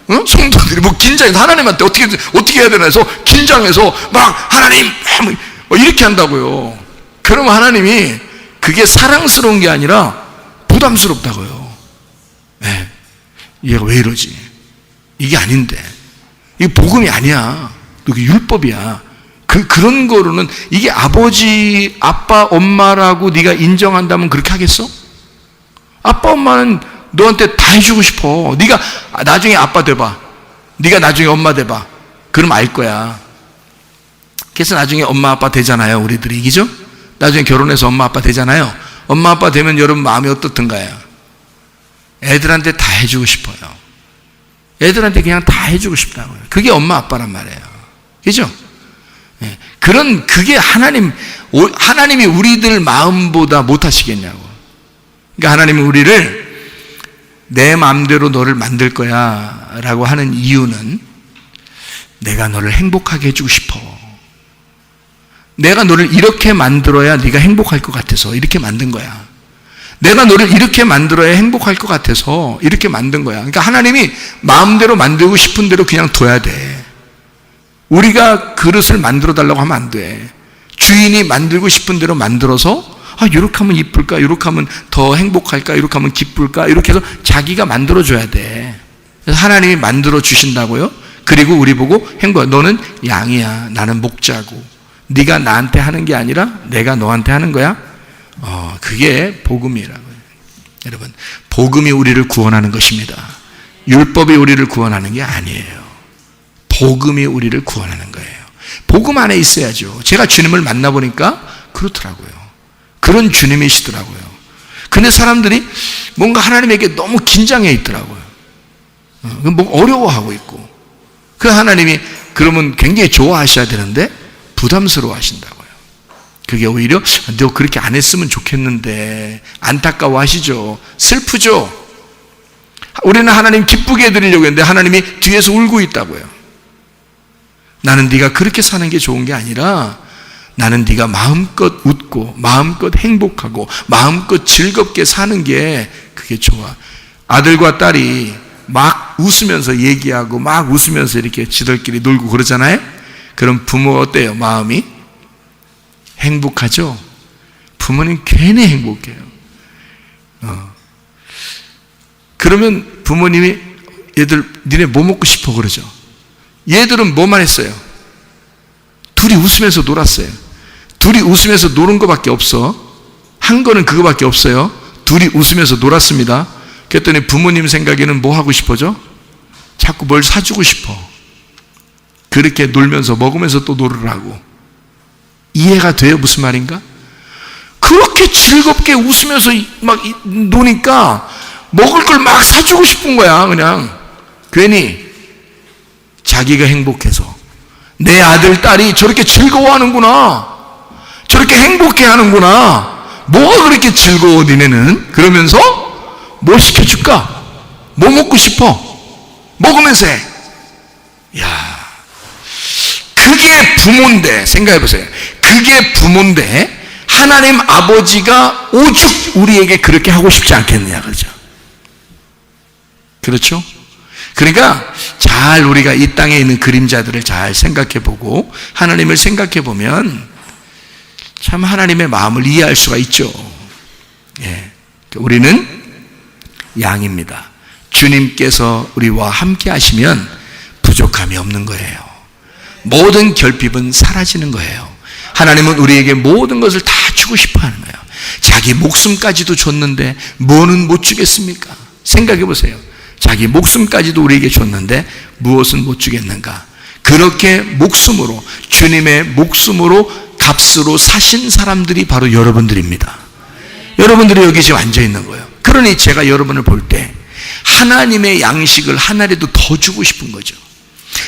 응? 성도들이 긴장해서 하나님한테 어떻게 해야 되나 해서 긴장해서 막 하나님 이렇게 한다고요. 그러면 하나님이 그게 사랑스러운 게 아니라 부담스럽다고요. 네. 얘가 왜 이러지? 이게 아닌데. 이게 복음이 아니야. 이게 율법이야. 그런 거로는 이게 아버지, 아빠, 엄마라고 네가 인정한다면 그렇게 하겠어? 아빠, 엄마는 너한테 다 해주고 싶어. 네가 나중에 아빠 돼봐. 네가 나중에 엄마 돼봐. 그럼 알 거야. 그래서 나중에 엄마, 아빠 되잖아요. 우리들이. 그죠? 나중에 결혼해서 엄마, 아빠 되잖아요. 엄마, 아빠 되면 여러분 마음이 어떻든가요? 애들한테 다 해주고 싶어요. 애들한테 그냥 다 해주고 싶다고요. 그게 엄마, 아빠란 말이에요. 그죠? 네. 그게 하나님이 우리들 마음보다 못하시겠냐고. 그러니까 하나님이 우리를 내 마음대로 너를 만들 거야 라고 하는 이유는 내가 너를 행복하게 해주고 싶어. 내가 너를 이렇게 만들어야 네가 행복할 것 같아서 이렇게 만든 거야. 내가 너를 이렇게 만들어야 행복할 것 같아서 이렇게 만든 거야. 그러니까 하나님이 마음대로 만들고 싶은 대로 그냥 둬야 돼. 우리가 그릇을 만들어 달라고 하면 안 돼. 주인이 만들고 싶은 대로 만들어서 이렇게 하면 이쁠까? 이렇게 하면 더 행복할까? 이렇게 하면 기쁠까? 이렇게 해서 자기가 만들어줘야 돼. 그래서 하나님이 만들어 주신다고요. 그리고 우리 보고 너는 양이야. 나는 목자고. 네가 나한테 하는 게 아니라 내가 너한테 하는 거야. 그게 복음이라고요. 여러분, 복음이 우리를 구원하는 것입니다. 율법이 우리를 구원하는 게 아니에요. 복음이 우리를 구원하는 거예요. 복음 안에 있어야죠. 제가 주님을 만나보니까 그렇더라고요. 그런 주님이시더라고요. 근데 사람들이 뭔가 하나님에게 너무 긴장해 있더라고요. 어려워하고 있고. 그 하나님이 그러면 굉장히 좋아하셔야 되는데 부담스러워 하신다고요. 그게 오히려 너 그렇게 안 했으면 좋겠는데 안타까워 하시죠. 슬프죠. 우리는 하나님 기쁘게 해드리려고 했는데 하나님이 뒤에서 울고 있다고요. 나는 네가 그렇게 사는 게 좋은 게 아니라 나는 네가 마음껏 웃고 마음껏 행복하고 마음껏 즐겁게 사는 게 그게 좋아. 아들과 딸이 막 웃으면서 얘기하고 막 웃으면서 이렇게 지들끼리 놀고 그러잖아요. 그럼 부모가 어때요? 마음이 행복하죠? 부모님 괜히 행복해요. 그러면 부모님이 얘들 니네 뭐 먹고 싶어 그러죠. 얘들은 뭐만 했어요? 둘이 웃으면서 놀았어요. 둘이 웃으면서 노는 것밖에 없어. 한 거는 그거밖에 없어요. 둘이 웃으면서 놀았습니다. 그랬더니 부모님 생각에는 뭐 하고 싶어져? 자꾸 뭘 사주고 싶어. 그렇게 놀면서 먹으면서 또 놀으라고. 이해가 돼요? 무슨 말인가? 그렇게 즐겁게 웃으면서 막 노니까 먹을 걸 막 사주고 싶은 거야. 그냥 괜히 자기가 행복해서 내 아들 딸이 저렇게 즐거워하는구나, 저렇게 행복해 하는구나, 뭐가 그렇게 즐거워 니네는? 그러면서 뭐 시켜줄까? 뭐 먹고 싶어? 먹으면서 해. 야, 그게 부모인데, 생각해보세요. 그게 부모인데 하나님 아버지가 오죽 우리에게 그렇게 하고 싶지 않겠느냐, 그렇죠? 그렇죠? 그러니까 잘 우리가 이 땅에 있는 그림자들을 잘 생각해보고 하나님을 생각해보면 참 하나님의 마음을 이해할 수가 있죠. 예. 우리는 양입니다. 주님께서 우리와 함께 하시면 부족함이 없는 거예요. 모든 결핍은 사라지는 거예요. 하나님은 우리에게 모든 것을 다 주고 싶어 하는 거예요. 자기 목숨까지도 줬는데 뭐는 못 주겠습니까? 생각해 보세요. 자기 목숨까지도 우리에게 줬는데 무엇은 못 주겠는가? 그렇게 목숨으로, 주님의 목숨으로 값으로 사신 사람들이 바로 여러분들입니다. 여러분들이 여기 지금 앉아 있는 거예요. 그러니 제가 여러분을 볼 때 하나님의 양식을 하나라도 더 주고 싶은 거죠.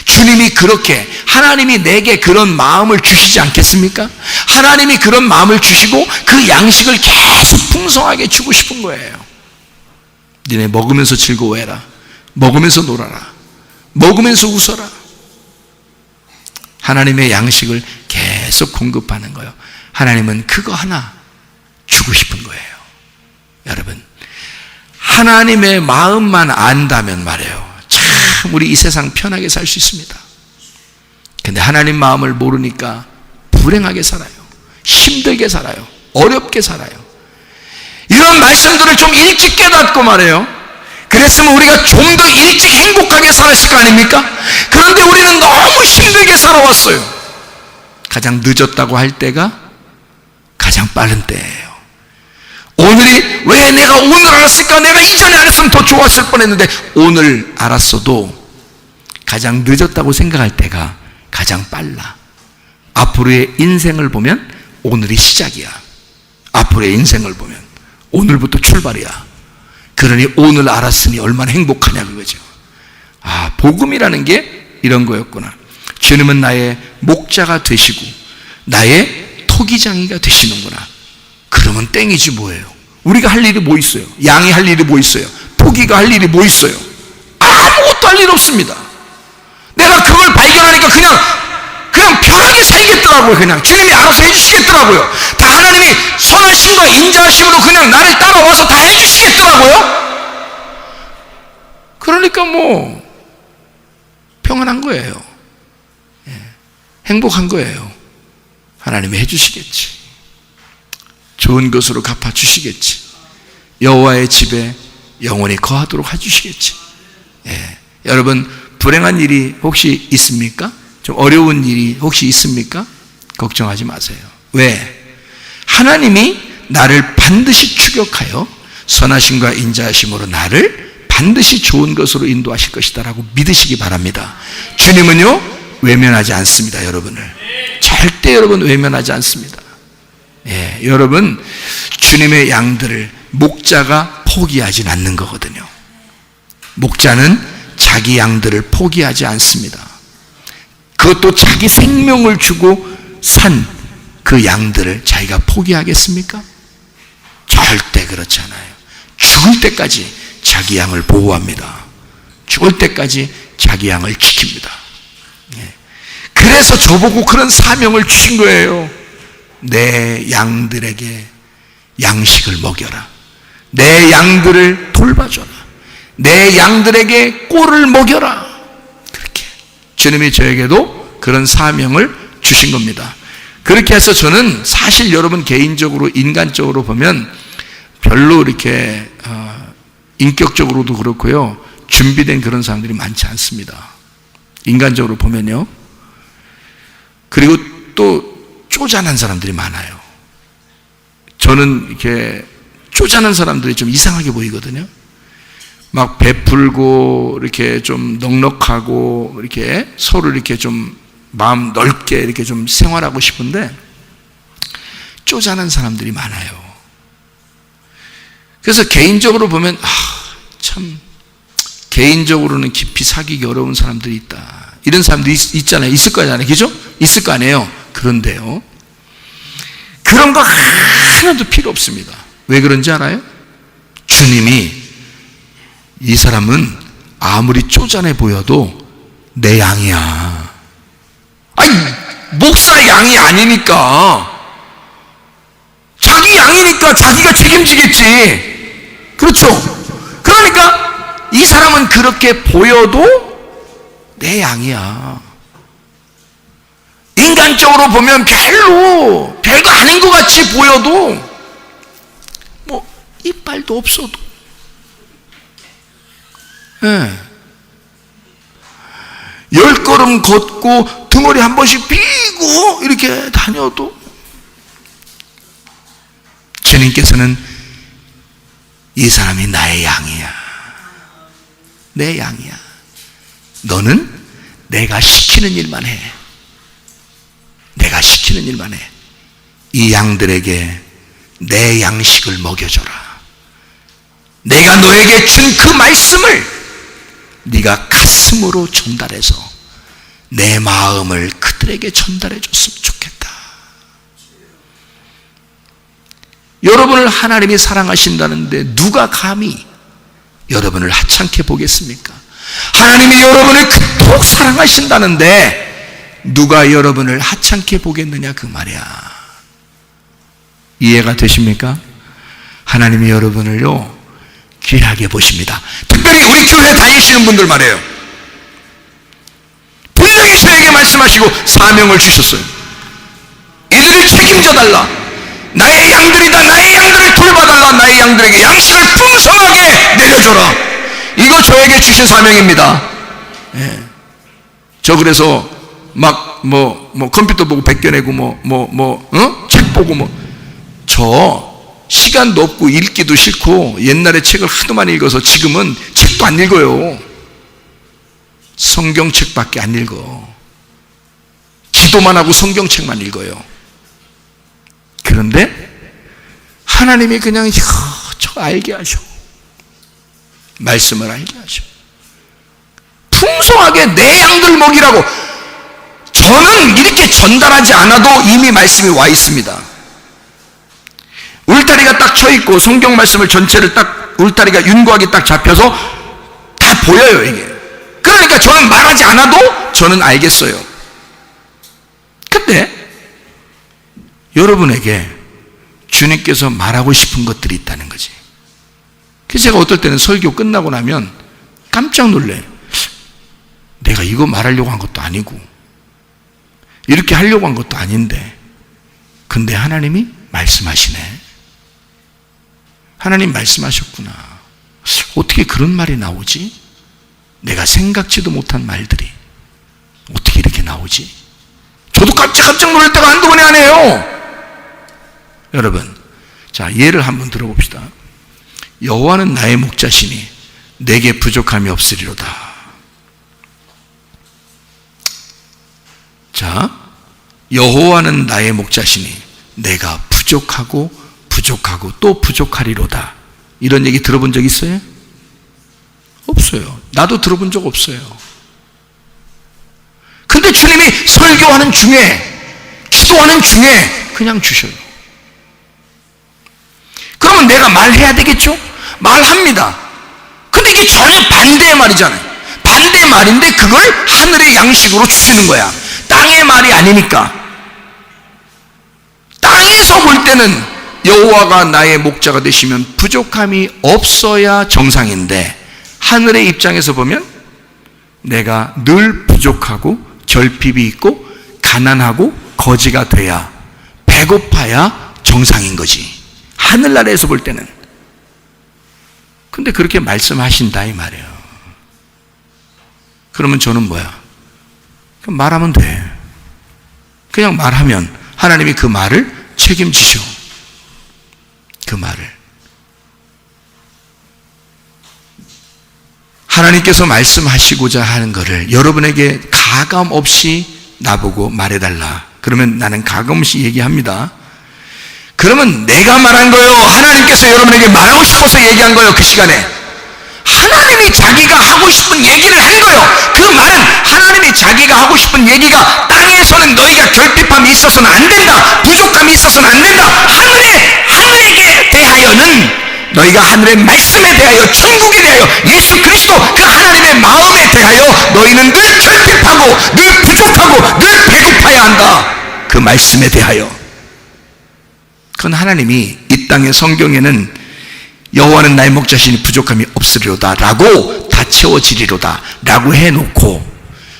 주님이 그렇게, 하나님이 내게 그런 마음을 주시지 않겠습니까? 하나님이 그런 마음을 주시고 그 양식을 계속 풍성하게 주고 싶은 거예요. 니네 먹으면서 즐거워해라, 먹으면서 놀아라, 먹으면서 웃어라. 하나님의 양식을 계속 공급하는 거예요. 하나님은 그거 하나 주고 싶은 거예요. 여러분, 하나님의 마음만 안다면 말이에요, 참 우리 이 세상 편하게 살 수 있습니다. 근데 하나님 마음을 모르니까 불행하게 살아요. 힘들게 살아요. 어렵게 살아요. 이런 말씀들을 좀 일찍 깨닫고 말해요. 그랬으면 우리가 좀 더 일찍 행복하게 살았을 거 아닙니까? 그런데 우리는 너무 힘들게 살아왔어요. 가장 늦었다고 할 때가 가장 빠른 때예요. 오늘이 왜 내가 오늘 알았을까? 내가 이전에 알았으면 더 좋았을 뻔했는데 오늘 알았어도 가장 늦었다고 생각할 때가 가장 빨라. 앞으로의 인생을 보면 오늘이 시작이야. 앞으로의 인생을 보면 오늘부터 출발이야. 그러니 오늘 알았으니 얼마나 행복하냐 그거죠. 아, 복음이라는 게 이런 거였구나. 주님은 나의 목자가 되시고 나의 토기장이가 되시는구나. 그러면 땡이지 뭐예요. 우리가 할 일이 뭐 있어요? 양이 할 일이 뭐 있어요? 토기가 할 일이 뭐 있어요? 아무것도 할 일 없습니다. 내가 그걸 발견하니까 그냥 편하게 살겠더라고요. 그냥 주님이 알아서 해주시겠더라고요. 다 하나님이 선하심과 인자하심으로 그냥 나를 따라와서 다 해주시겠더라고요. 그러니까 뭐 평안한 거예요. 행복한 거예요. 하나님이 해주시겠지. 좋은 것으로 갚아주시겠지. 여호와의 집에 영원히 거하도록 해주시겠지. 여러분, 불행한 일이 혹시 있습니까? 좀 어려운 일이 혹시 있습니까? 걱정하지 마세요. 왜? 하나님이 나를 반드시 추격하여 선하심과 인자하심으로 나를 반드시 좋은 것으로 인도하실 것이다 라고 믿으시기 바랍니다. 주님은요, 외면하지 않습니다. 여러분을 절대 여러분 외면하지 않습니다. 여러분, 주님의 양들을 목자가 포기하지 않는 거거든요. 목자는 자기 양들을 포기하지 않습니다. 그것도 자기 생명을 주고 산 그 양들을 자기가 포기하겠습니까? 절대 그렇지 않아요. 죽을 때까지 자기 양을 보호합니다. 죽을 때까지 자기 양을 지킵니다. 그래서 저보고 그런 사명을 주신 거예요. 내 양들에게 양식을 먹여라. 내 양들을 돌봐줘라. 내 양들에게 꼴을 먹여라. 그렇게 주님이 저에게도 그런 사명을 주신 겁니다. 그렇게 해서 저는 사실 여러분 개인적으로 인간적으로 보면 별로 이렇게 인격적으로도 그렇고요, 준비된 그런 사람들이 많지 않습니다. 인간적으로 보면요. 그리고 또 쪼잔한 사람들이 많아요. 저는 이렇게 쪼잔한 사람들이 좀 이상하게 보이거든요. 막 베풀고 이렇게 좀 넉넉하고 이렇게 서로 이렇게 좀 마음 넓게 이렇게 좀 생활하고 싶은데 쪼잔한 사람들이 많아요. 그래서 개인적으로 보면 참 개인적으로는 깊이 사귀기 어려운 사람들이 있다. 이런 사람들이 있잖아요. 있을 거 아니에요. 그죠? 있을 거 아니에요. 그런데요, 그런 거 하나도 필요 없습니다. 왜 그런지 알아요? 주님이 이 사람은 아무리 쪼잔해 보여도 내 양이야. 아니, 목사 양이 아니니까, 자기 양이니까 자기가 책임지겠지. 그렇죠? 그러니까 이 사람은 그렇게 보여도 내 양이야. 인간적으로 보면 별거 아닌 것 같이 보여도 뭐 이빨도 없어도, 예. 10걸음 걷고 등허리 한 번씩 삐고 이렇게 다녀도 주님께서는 이 사람이 나의 양이야. 내 양이야. 너는 내가 시키는 일만 해. 내가 시키는 일만 해. 이 양들에게 내 양식을 먹여줘라. 내가 너에게 준 그 말씀을 네가 가슴으로 전달해서 내 마음을 그들에게 전달해 줬으면 좋겠다. 여러분을 하나님이 사랑하신다는데 누가 감히 여러분을 하찮게 보겠습니까? 하나님이 여러분을 그토록 사랑하신다는데 누가 여러분을 하찮게 보겠느냐, 그 말이야. 이해가 되십니까? 하나님이 여러분을요 귀하게 보십니다. 특별히 우리 교회 다니시는 분들 말이에요. 분명히 저에게 말씀하시고 사명을 주셨어요. 이들을 책임져 달라. 나의 양들이다. 나의 양들을 돌봐달라. 나의 양들에게 양식을 풍성하게 내려줘라. 이거 저에게 주신 사명입니다. 예. 저 그래서 막 컴퓨터 보고 베껴내고 책 보고 저 시간도 없고 읽기도 싫고 옛날에 책을 하도 많이 읽어서 지금은 책도 안 읽어요. 성경책밖에 안 읽어. 기도만 하고 성경책만 읽어요. 그런데 하나님이 그냥 저 알게 하셔. 말씀을 알게 하셔. 풍성하게 내 양들 먹이라고. 저는 이렇게 전달하지 않아도 이미 말씀이 와 있습니다. 울타리가 딱 쳐 있고 성경 말씀을 전체를 딱 울타리가 윤곽이 딱 잡혀서 다 보여요, 이게. 그러니까 저는 말하지 않아도 저는 알겠어요. 근데 여러분에게 주님께서 말하고 싶은 것들이 있다는 거지. 그래서 제가 어떨 때는 설교 끝나고 나면 깜짝 놀래요. 내가 이거 말하려고 한 것도 아니고 이렇게 하려고 한 것도 아닌데 근데 하나님이 말씀하시네. 하나님 말씀하셨구나. 어떻게 그런 말이 나오지? 내가 생각지도 못한 말들이 어떻게 이렇게 나오지? 저도 깜짝 놀랄 때가 한두 번이 아니에요. 여러분, 자, 예를 한번 들어봅시다. 여호와는 나의 목자시니 내게 부족함이 없으리로다. 자, 여호와는 나의 목자시니 내가 부족하고 또 부족하리로다. 이런 얘기 들어본 적 있어요? 없어요. 나도 들어본 적 없어요. 근데 주님이 설교하는 중에, 기도하는 중에 그냥 주셔요. 그러면 내가 말해야 되겠죠? 말합니다. 근데 이게 전혀 반대의 말이잖아요. 반대의 말인데 그걸 하늘의 양식으로 주시는 거야. 땅의 말이 아니니까. 땅에서 볼 때는 여호와가 나의 목자가 되시면 부족함이 없어야 정상인데 하늘의 입장에서 보면 내가 늘 부족하고 결핍이 있고 가난하고 거지가 돼야, 배고파야 정상인 거지. 하늘나라에서 볼 때는. 근데 그렇게 말씀하신다 이 말이에요. 그러면 저는 뭐야? 그냥 말하면 돼. 그냥 말하면 하나님이 그 말을 책임지셔. 그 말을. 하나님께서 말씀하시고자 하는 것을 여러분에게 가감 없이 나보고 말해달라. 그러면 나는 가감 없이 얘기합니다. 그러면 내가 말한 거요, 하나님께서 여러분에게 말하고 싶어서 얘기한 거요. 그 시간에 하나님이 자기가 하고 싶은 얘기를 한 거요. 그 말은 하나님이 자기가 하고 싶은 얘기가 땅에서는 너희가 결핍함이 있어서는 안 된다, 부족함이 있어서는 안 된다. 하늘에게 대하여는 너희가 하늘의 말씀에 대하여, 천국에 대하여, 예수 그리스도 그 하나님의 마음에 대하여 너희는 늘 결핍하고 늘 부족하고 늘 배고파야 한다. 그 말씀에 대하여. 그건 하나님이 이 땅의 성경에는 여호와는 나의 목자시니 부족함이 없으리로다 라고 다 채워지리로다 라고 해놓고,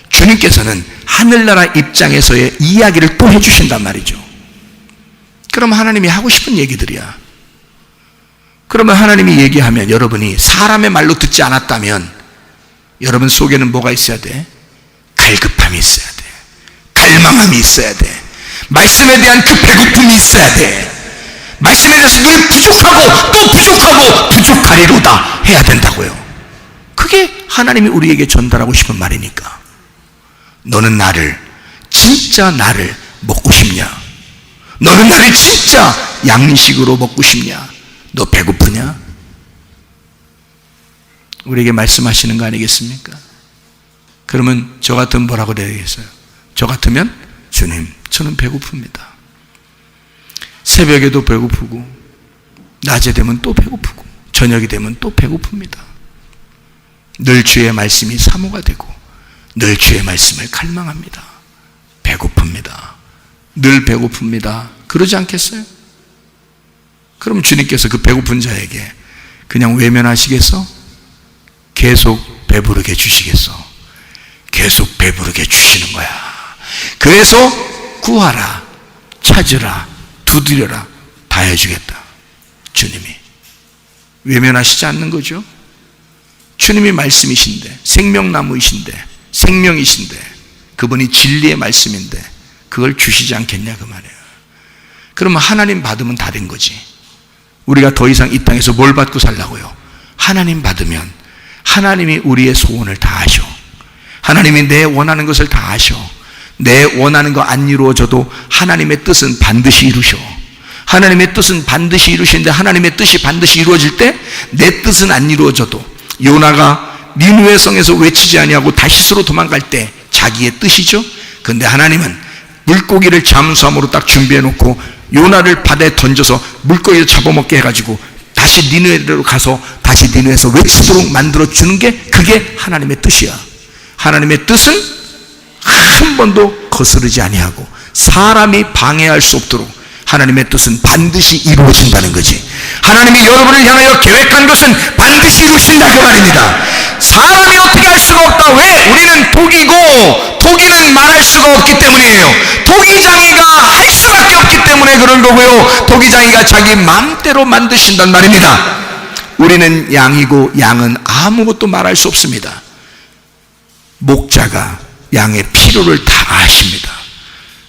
주님께서는 하늘나라 입장에서의 이야기를 또 해주신단 말이죠. 그럼 하나님이 하고 싶은 얘기들이야. 그러면 하나님이 얘기하면 여러분이 사람의 말로 듣지 않았다면 여러분 속에는 뭐가 있어야 돼? 갈급함이 있어야 돼. 갈망함이 있어야 돼. 말씀에 대한 그 배고픔이 있어야 돼. 말씀에 대해서 늘 부족하고 또 부족하고 부족하리로다 해야 된다고요. 그게 하나님이 우리에게 전달하고 싶은 말이니까. 너는 나를, 진짜 나를 먹고 싶냐? 너는 나를 진짜 양식으로 먹고 싶냐? 너 배고프냐? 우리에게 말씀하시는 거 아니겠습니까? 그러면 저 같으면 뭐라고 되겠어요? 저 같으면 주님, 저는 배고픕니다. 새벽에도 배고프고 낮에 되면 또 배고프고 저녁이 되면 또 배고픕니다. 늘 주의 말씀이 사모가 되고 늘 주의 말씀을 갈망합니다. 배고픕니다. 늘 배고픕니다. 그러지 않겠어요? 그럼 주님께서 그 배고픈 자에게 그냥 외면하시겠어? 계속 배부르게 주시겠어? 계속 배부르게 주시는 거야. 그래서 구하라, 찾으라, 두드려라, 다 해주겠다. 주님이 외면하시지 않는 거죠. 주님이 말씀이신데, 생명나무이신데, 생명이신데, 그분이 진리의 말씀인데 그걸 주시지 않겠냐 그 말이에요. 그러면 하나님 받으면 다 된 거지. 우리가 더 이상 이 땅에서 뭘 받고 살라고요? 하나님 받으면 하나님이 우리의 소원을 다 하셔. 하나님이 내 원하는 것을 다 하셔. 내 원하는 거 안 이루어져도 하나님의 뜻은 반드시 이루셔. 하나님의 뜻은 반드시 이루시는데 하나님의 뜻이 반드시 이루어질 때 내 뜻은 안 이루어져도, 요나가 니느웨 성에서 외치지 아니하고 다시스로 도망갈 때 자기의 뜻이죠. 그런데 하나님은 물고기를 잠수함으로 딱 준비해 놓고 요나를 바다에 던져서 물고기를 잡아먹게 해가지고 다시 니느웨로 가서 다시 니느웨에서 외치도록 만들어주는 게 그게 하나님의 뜻이야. 하나님의 뜻은 한 번도 거스르지 아니하고 사람이 방해할 수 없도록 하나님의 뜻은 반드시 이루어진다는 거지. 하나님이 여러분을 향하여 계획한 것은 반드시 이루신다 그 말입니다. 사람이 어떻게 할 수가 없다. 왜? 우리는 독이고 독이는 말할 수가 없기 때문이에요. 도기장이가 할 수밖에 없기 때문에 그런 거고요. 도기장이가 자기 마음대로 만드신단 말입니다. 우리는 양이고 양은 아무것도 말할 수 없습니다. 목자가 양의 필요를 다 아십니다.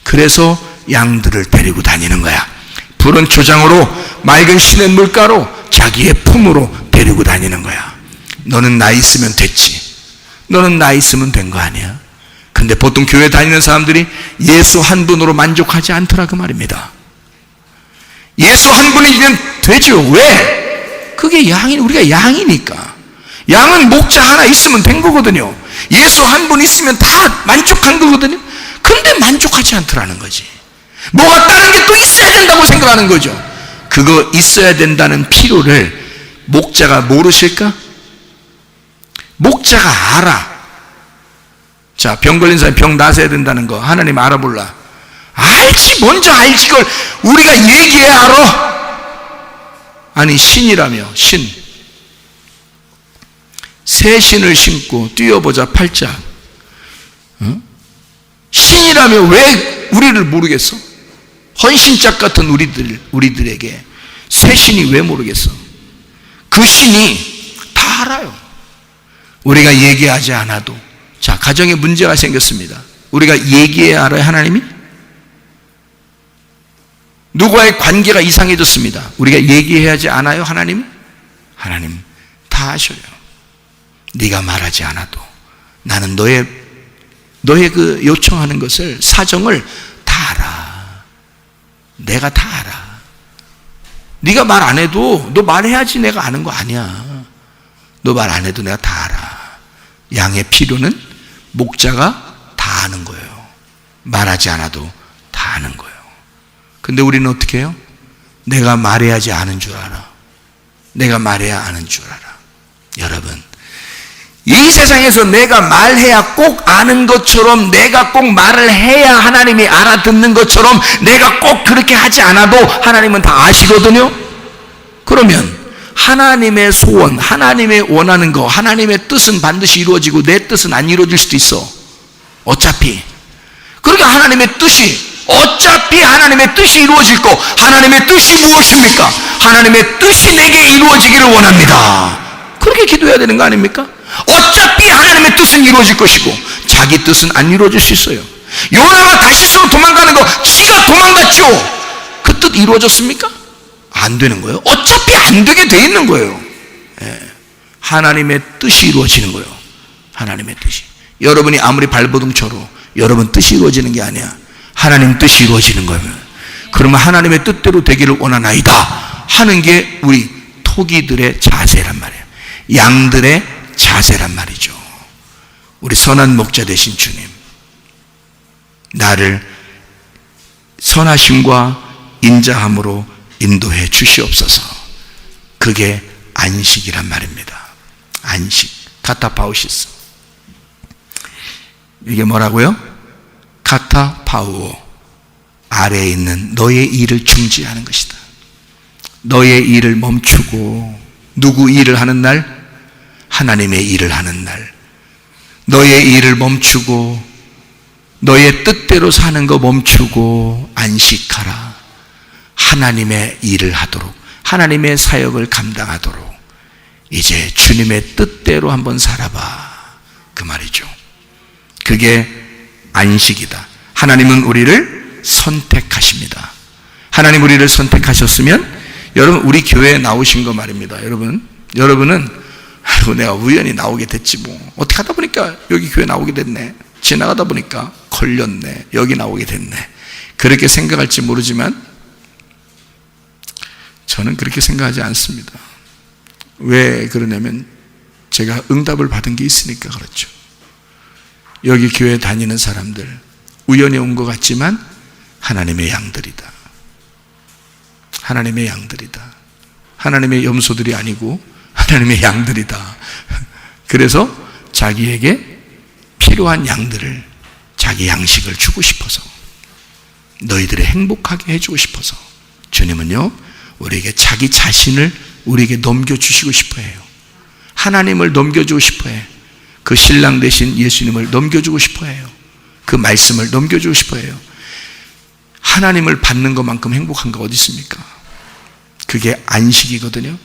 그래서 양들을 데리고 다니는 거야. 푸른 초장으로 맑은 시냇 물가로 자기의 품으로 데리고 다니는 거야. 너는 나 있으면 됐지. 너는 나 있으면 된 거 아니야. 근데 보통 교회 다니는 사람들이 예수 한 분으로 만족하지 않더라 그 말입니다. 예수 한 분이면 되죠. 왜? 그게 우리가 양이니까. 양은 목자 하나 있으면 된 거거든요. 예수 한 분 있으면 다 만족한 거거든요. 근데 만족하지 않더라는 거지. 뭐가 다른 게 또 있어야 된다고 생각하는 거죠. 그거 있어야 된다는 필요를 목자가 모르실까? 목자가 알아. 자, 병 걸린 사람이 병 나서야 된다는 거 하나님 알아볼라. 알지. 먼저 알지. 그걸 우리가 얘기해야 알아. 아니 신이라며. 신 새 신을 신고 뛰어보자 팔짝. 신이라며 왜 우리를 모르겠어? 헌신짝 같은 우리들에게 새 신이 왜 모르겠어? 그 신이 다 알아요. 우리가 얘기하지 않아도. 자, 가정에 문제가 생겼습니다. 우리가 얘기해야 알아요, 하나님이? 누구와의 관계가 이상해졌습니다. 우리가 얘기해야지 않아요? 하나님 다 아셔요. 네가 말하지 않아도 나는 너의 그 요청하는 것을, 사정을 다 알아. 내가 다 알아. 네가 말 안 해도, 너 말해야지 내가 아는 거 아니야. 너 말 안 해도 내가 다 알아. 양의 필요는 목자가 다 아는 거예요. 말하지 않아도 다 아는 거예요. 근데 우리는 어떻게 해요? 내가 말해야지 아는 줄 알아. 내가 말해야 아는 줄 알아. 여러분, 이 세상에서 내가 말해야 꼭 아는 것처럼, 내가 꼭 말을 해야 하나님이 알아듣는 것처럼, 내가 꼭 그렇게 하지 않아도 하나님은 다 아시거든요. 그러면 하나님의 소원, 하나님의 원하는 거, 하나님의 뜻은 반드시 이루어지고 내 뜻은 안 이루어질 수도 있어. 어차피. 그러니까 하나님의 뜻이, 어차피 하나님의 뜻이 이루어질 거, 하나님의 뜻이 무엇입니까? 하나님의 뜻이 내게 이루어지기를 원합니다. 그렇게 기도해야 되는 거 아닙니까? 어차피 하나님의 뜻은 이루어질 것이고 자기 뜻은 안 이루어질 수 있어요. 요나가 다시스로 도망가는 거, 지가 도망갔죠. 그 뜻 이루어졌습니까? 안 되는 거예요. 어차피 안 되게 돼 있는 거예요. 하나님의 뜻이 이루어지는 거예요. 하나님의 뜻이. 여러분이 아무리 발버둥쳐도 여러분 뜻이 이루어지는 게 아니야. 하나님 뜻이 이루어지는 거예요. 그러면 하나님의 뜻대로 되기를 원하나이다 하는 게 우리 토기들의 자세란 말이에요. 양들의 자세란 말이죠. 우리 선한 목자 되신 주님, 나를 선하심과 인자함으로 인도해 주시옵소서. 그게 안식이란 말입니다. 안식, 카타파우시스. 이게 뭐라고요? 카타파우오, 아래에 있는 너의 일을 중지하는 것이다. 너의 일을 멈추고, 누구 일을 하는 날? 하나님의 일을 하는 날. 너의 일을 멈추고 너의 뜻대로 사는 거 멈추고 안식하라. 하나님의 일을 하도록, 하나님의 사역을 감당하도록 이제 주님의 뜻대로 한번 살아봐, 그 말이죠. 그게 안식이다. 하나님은 우리를 선택하십니다. 하나님 우리를 선택하셨으면, 여러분 우리 교회에 나오신 거 말입니다. 여러분은 아이고 내가 우연히 나오게 됐지 뭐, 어떻게 하다 보니까 여기 교회 나오게 됐네, 지나가다 보니까 걸렸네, 여기 나오게 됐네, 그렇게 생각할지 모르지만 저는 그렇게 생각하지 않습니다. 왜 그러냐면 제가 응답을 받은 게 있으니까 그렇죠. 여기 교회 다니는 사람들 우연히 온 것 같지만 하나님의 양들이다. 하나님의 양들이다. 하나님의 염소들이 아니고 하나님의 양들이다. 그래서 자기에게 필요한 양들을, 자기 양식을 주고 싶어서, 너희들을 행복하게 해주고 싶어서 주님은요 우리에게 자기 자신을 우리에게 넘겨주시고 싶어 해요. 하나님을 넘겨주고 싶어 해요. 그 신랑 되신 예수님을 넘겨주고 싶어 해요. 그 말씀을 넘겨주고 싶어 해요. 하나님을 받는 것만큼 행복한 거 어디 있습니까? 그게 안식이거든요.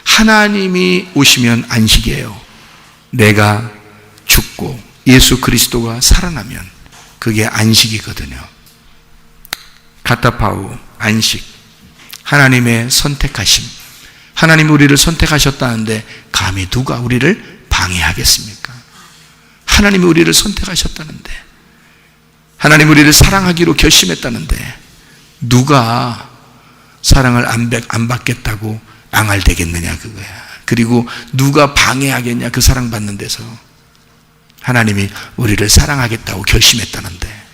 하나님이 오시면 안식이에요. 내가 죽고 예수 그리스도가 살아나면 그게 안식이거든요. 카타파우, 안식. 하나님의 선택하심. 하나님이 우리를 선택하셨다는데 감히 누가 우리를 방해하겠습니까? 하나님이 우리를 선택하셨다는데, 하나님이 우리를 사랑하기로 결심했다는데 누가 사랑을 안 받겠다고 앙알대겠느냐 그거야. 그리고 누가 방해하겠냐 그 사랑받는 데서. 하나님이 우리를 사랑하겠다고 결심했다는데,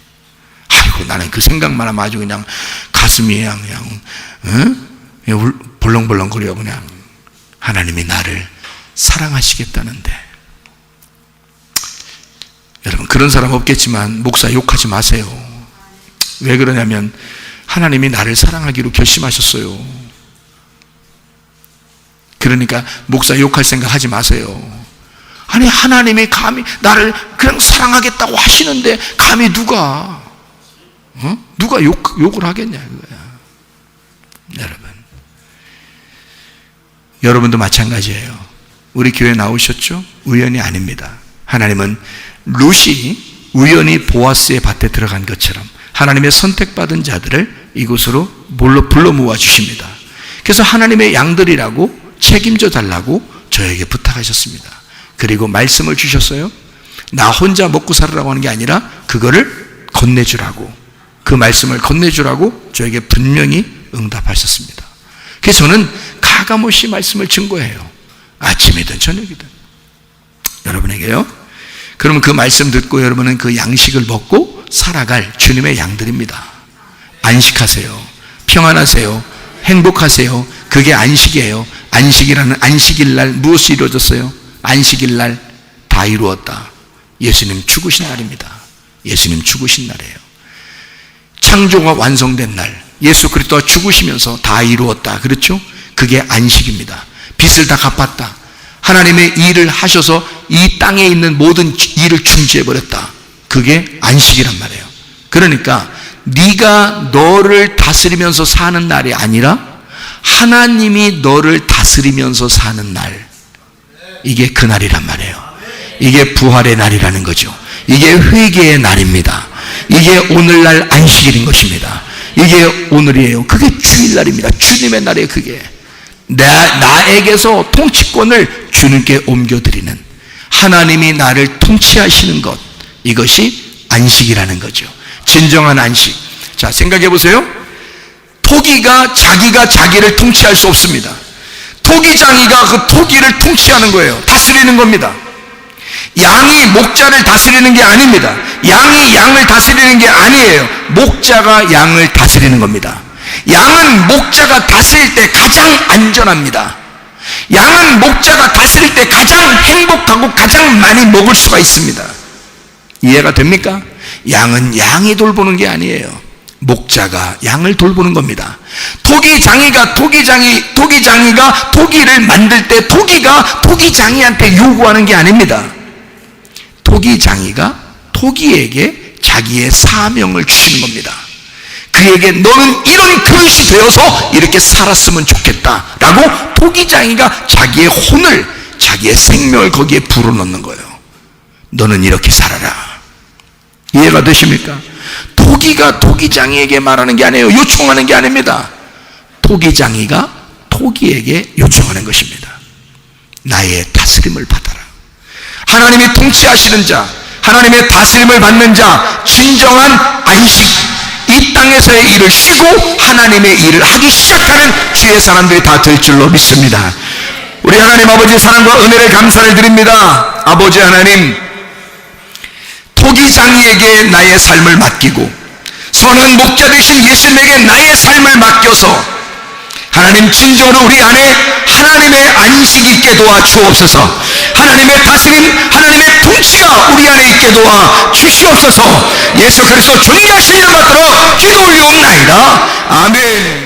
아이고 나는 그 생각만 하면 아주 그냥 가슴이 그냥 벌렁벌렁거려. 그냥 하나님이 나를 사랑하시겠다는데. 여러분 그런 사람 없겠지만 목사 욕하지 마세요. 왜 그러냐면 하나님이 나를 사랑하기로 결심하셨어요. 그러니까 목사 욕할 생각 하지 마세요. 아니 하나님이 감히 나를 그냥 사랑하겠다고 하시는데 감히 누가 욕을 하겠냐 이거야. 여러분도 마찬가지예요. 우리 교회 나오셨죠? 우연이 아닙니다. 하나님은 룻이 우연히 보아스의 밭에 들어간 것처럼 하나님의 선택받은 자들을 이곳으로 불러 모아 주십니다. 그래서 하나님의 양들이라고 책임져 달라고 저에게 부탁하셨습니다. 그리고 말씀을 주셨어요. 나 혼자 먹고 살으라고 하는 게 아니라 그거를 건네주라고, 그 말씀을 건네주라고 저에게 분명히 응답하셨습니다. 그래서 저는 가감없이 말씀을 증거해요. 아침이든 저녁이든 여러분에게요. 그러면 그 말씀 듣고 여러분은 그 양식을 먹고 살아갈 주님의 양들입니다. 안식하세요. 평안하세요. 행복하세요. 그게 안식이에요. 안식이라는, 안식일 날 무엇이 이루어졌어요? 안식일 날 다 이루었다. 예수님 죽으신 날입니다. 예수님 죽으신 날이에요. 창조가 완성된 날, 예수 그리스도가 죽으시면서 다 이루었다. 그렇죠? 그게 안식입니다. 빚을 다 갚았다. 하나님의 일을 하셔서 이 땅에 있는 모든 일을 중지해버렸다. 그게 안식이란 말이에요. 그러니까 네가 너를 다스리면서 사는 날이 아니라 하나님이 너를 다스리면서 사는 날, 이게 그 날이란 말이에요. 이게 부활의 날이라는 거죠. 이게 회개의 날입니다. 이게 오늘날 안식일인 것입니다. 이게 오늘이에요. 그게 주일날입니다. 주님의 날이에요. 그게 나에게서 통치권을 주님께 옮겨드리는, 하나님이 나를 통치하시는 것, 이것이 안식이라는 거죠. 진정한 안식. 자, 생각해 보세요. 토기가 자기가 자기를 통치할 수 없습니다. 토기장이가 그 토기를 통치하는 거예요. 다스리는 겁니다. 양이 목자를 다스리는 게 아닙니다. 양이 양을 다스리는 게 아니에요. 목자가 양을 다스리는 겁니다. 양은 목자가 다스릴 때 가장 안전합니다. 양은 목자가 다스릴 때 가장 행복하고 가장 많이 먹을 수가 있습니다. 이해가 됩니까? 양은 양이 돌보는 게 아니에요. 목자가 양을 돌보는 겁니다. 토기장이가 토기를 만들 때 토기가 토기장이한테 요구하는 게 아닙니다. 토기장이가 토기에게 자기의 사명을 주시는 겁니다. 그에게 너는 이런 그릇이 되어서 이렇게 살았으면 좋겠다라고 토기장이가 자기의 혼을, 자기의 생명을 거기에 불어넣는 거예요. 너는 이렇게 살아라. 이해가 되십니까? 토기가 토기장이에게 말하는 게 아니에요. 요청하는 게 아닙니다. 토기장이가 토기에게 요청하는 것입니다. 나의 다스림을 받아라. 하나님이 통치하시는 자, 하나님의 다스림을 받는 자, 진정한 안식, 이 땅에서의 일을 쉬고 하나님의 일을 하기 시작하는 주의 사람들이 다 될 줄로 믿습니다. 우리 하나님 아버지의 사랑과 은혜를 감사를 드립니다. 아버지 하나님, 토기장이에게 나의 삶을 맡기고 선한 목자 되신 예수님에게 나의 삶을 맡겨서 하나님 진정으로 우리 안에 하나님의 안식이 있게 도와 주옵소서. 하나님의 다스림, 하나님의 통치가 우리 안에 있게 도와 주시옵소서. 예수 그리스도 존귀하신 이름 받들어 기도 올려옵나이다. 아멘.